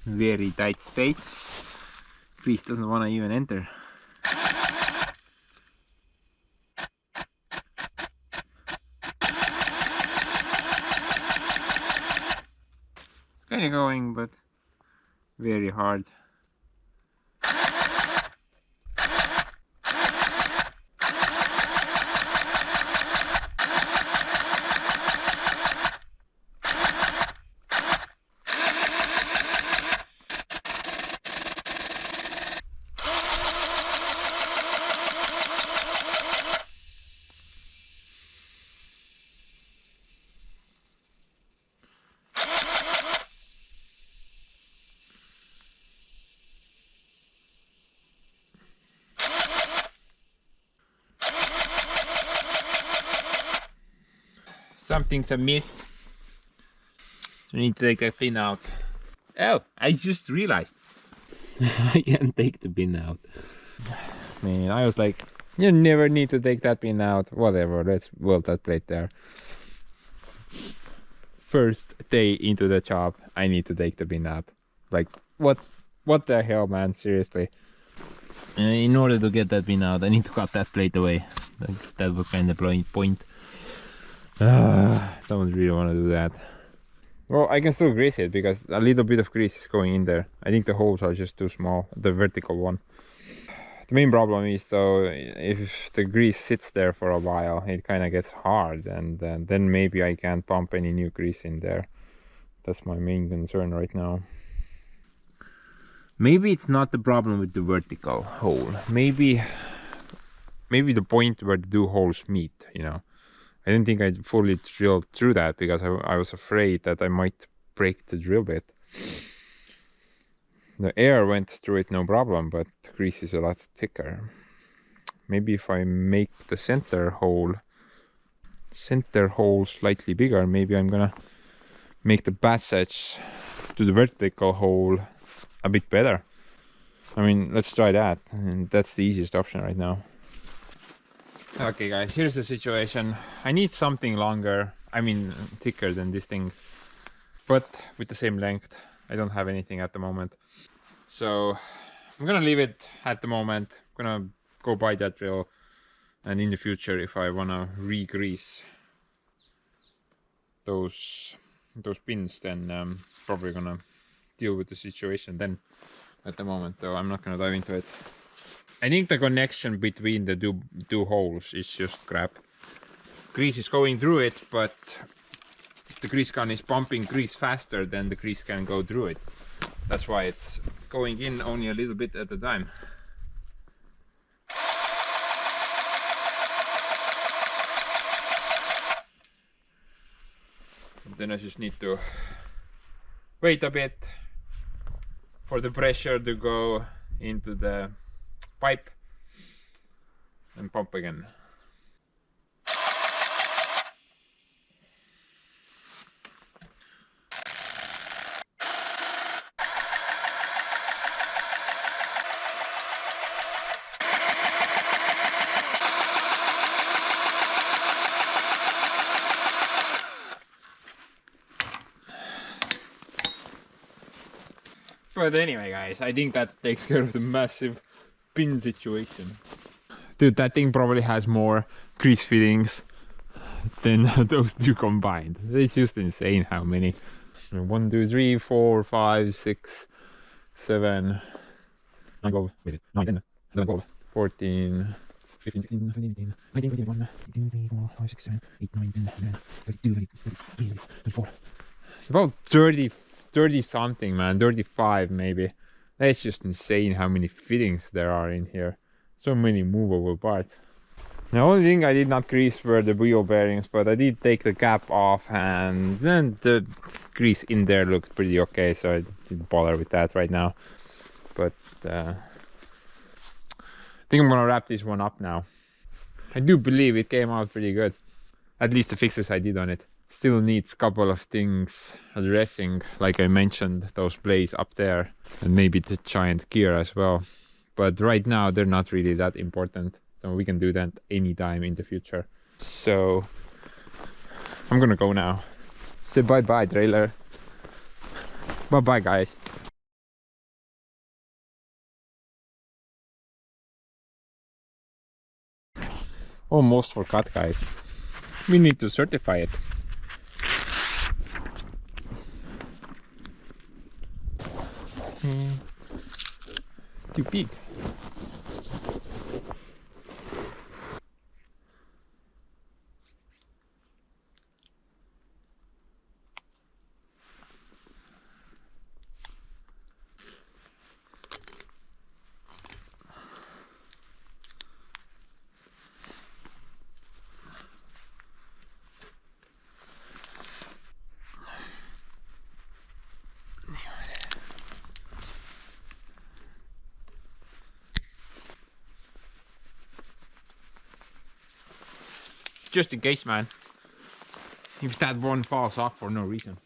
Very tight space. Grease doesn't want to even enter. It's kind of going, but very hard. Something's amiss. I need to take that pin out. Oh, I just realized. I can't take the bin out. Man, I was like, you never need to take that pin out. Whatever, let's weld that plate there. First day into the job, I need to take the pin out. Like, what the hell, man? Seriously. In order to get that bin out, I need to cut that plate away. That was kind of the point. Don't really want to do that. Well, I can still grease it because a little bit of grease is going in there. I think the holes are just too small, the vertical one. The main problem is though, if the grease sits there for a while, it kind of gets hard, and then maybe I can't pump any new grease in there. That's my main concern right now. Maybe it's not the problem with the vertical hole. Maybe the point where the two holes meet, you know. I didn't think I'd fully drilled through that because I was afraid that I might break the drill bit. The air went through it no problem, but the grease is a lot thicker. Maybe if I make the center hole slightly bigger, maybe I'm gonna make the passage to the vertical hole a bit better. I mean, let's try that, and that's the easiest option right now. Okay guys, here's the situation. I need something longer, I mean thicker than this thing, but with the same length. I don't have anything at the moment. So I'm gonna leave it at the moment. I'm gonna go buy that drill, and in the future if I wanna re-grease those pins, then probably gonna deal with the situation then. At the moment though, I'm not gonna dive into it. I think the connection between the two holes is just crap. Grease is going through it, but the grease gun is pumping grease faster than the grease can go through it. That's why it's going in only a little bit at a time. Then I just need to wait a bit for the pressure to go into the pipe and pump again. But anyway guys, I think that takes care of the massive pin situation. Dude, that thing probably has more grease fittings than those two combined. It's just insane how many. 1, 2, 3, 4, 5, 6, 7, 9, 12, 11, 12, 14, 15, 16, 17, 18, 19, 20, 21, 22, 24, 25, 26, 27, 28, 29, 30, 32, 33, 34. It's about 30 something, man. 35 maybe. That's just insane how many fittings there are in here. So many movable parts. The only thing I did not grease were the wheel bearings, but I did take the cap off, and then the grease in there looked pretty okay, so I didn't bother with that right now. But I think I'm gonna wrap this one up now. I do believe it came out pretty good. At least the fixes I did on it. Still needs a couple of things addressing, like I mentioned, those blades up there, and maybe the giant gear as well. But right now they're not really that important, so we can do that anytime in the future. So I'm gonna go now. Say bye bye, trailer. Bye bye, guys. Almost forgot, guys. We need to certify it. Too big. Just in case, man. if that one falls off for no reason.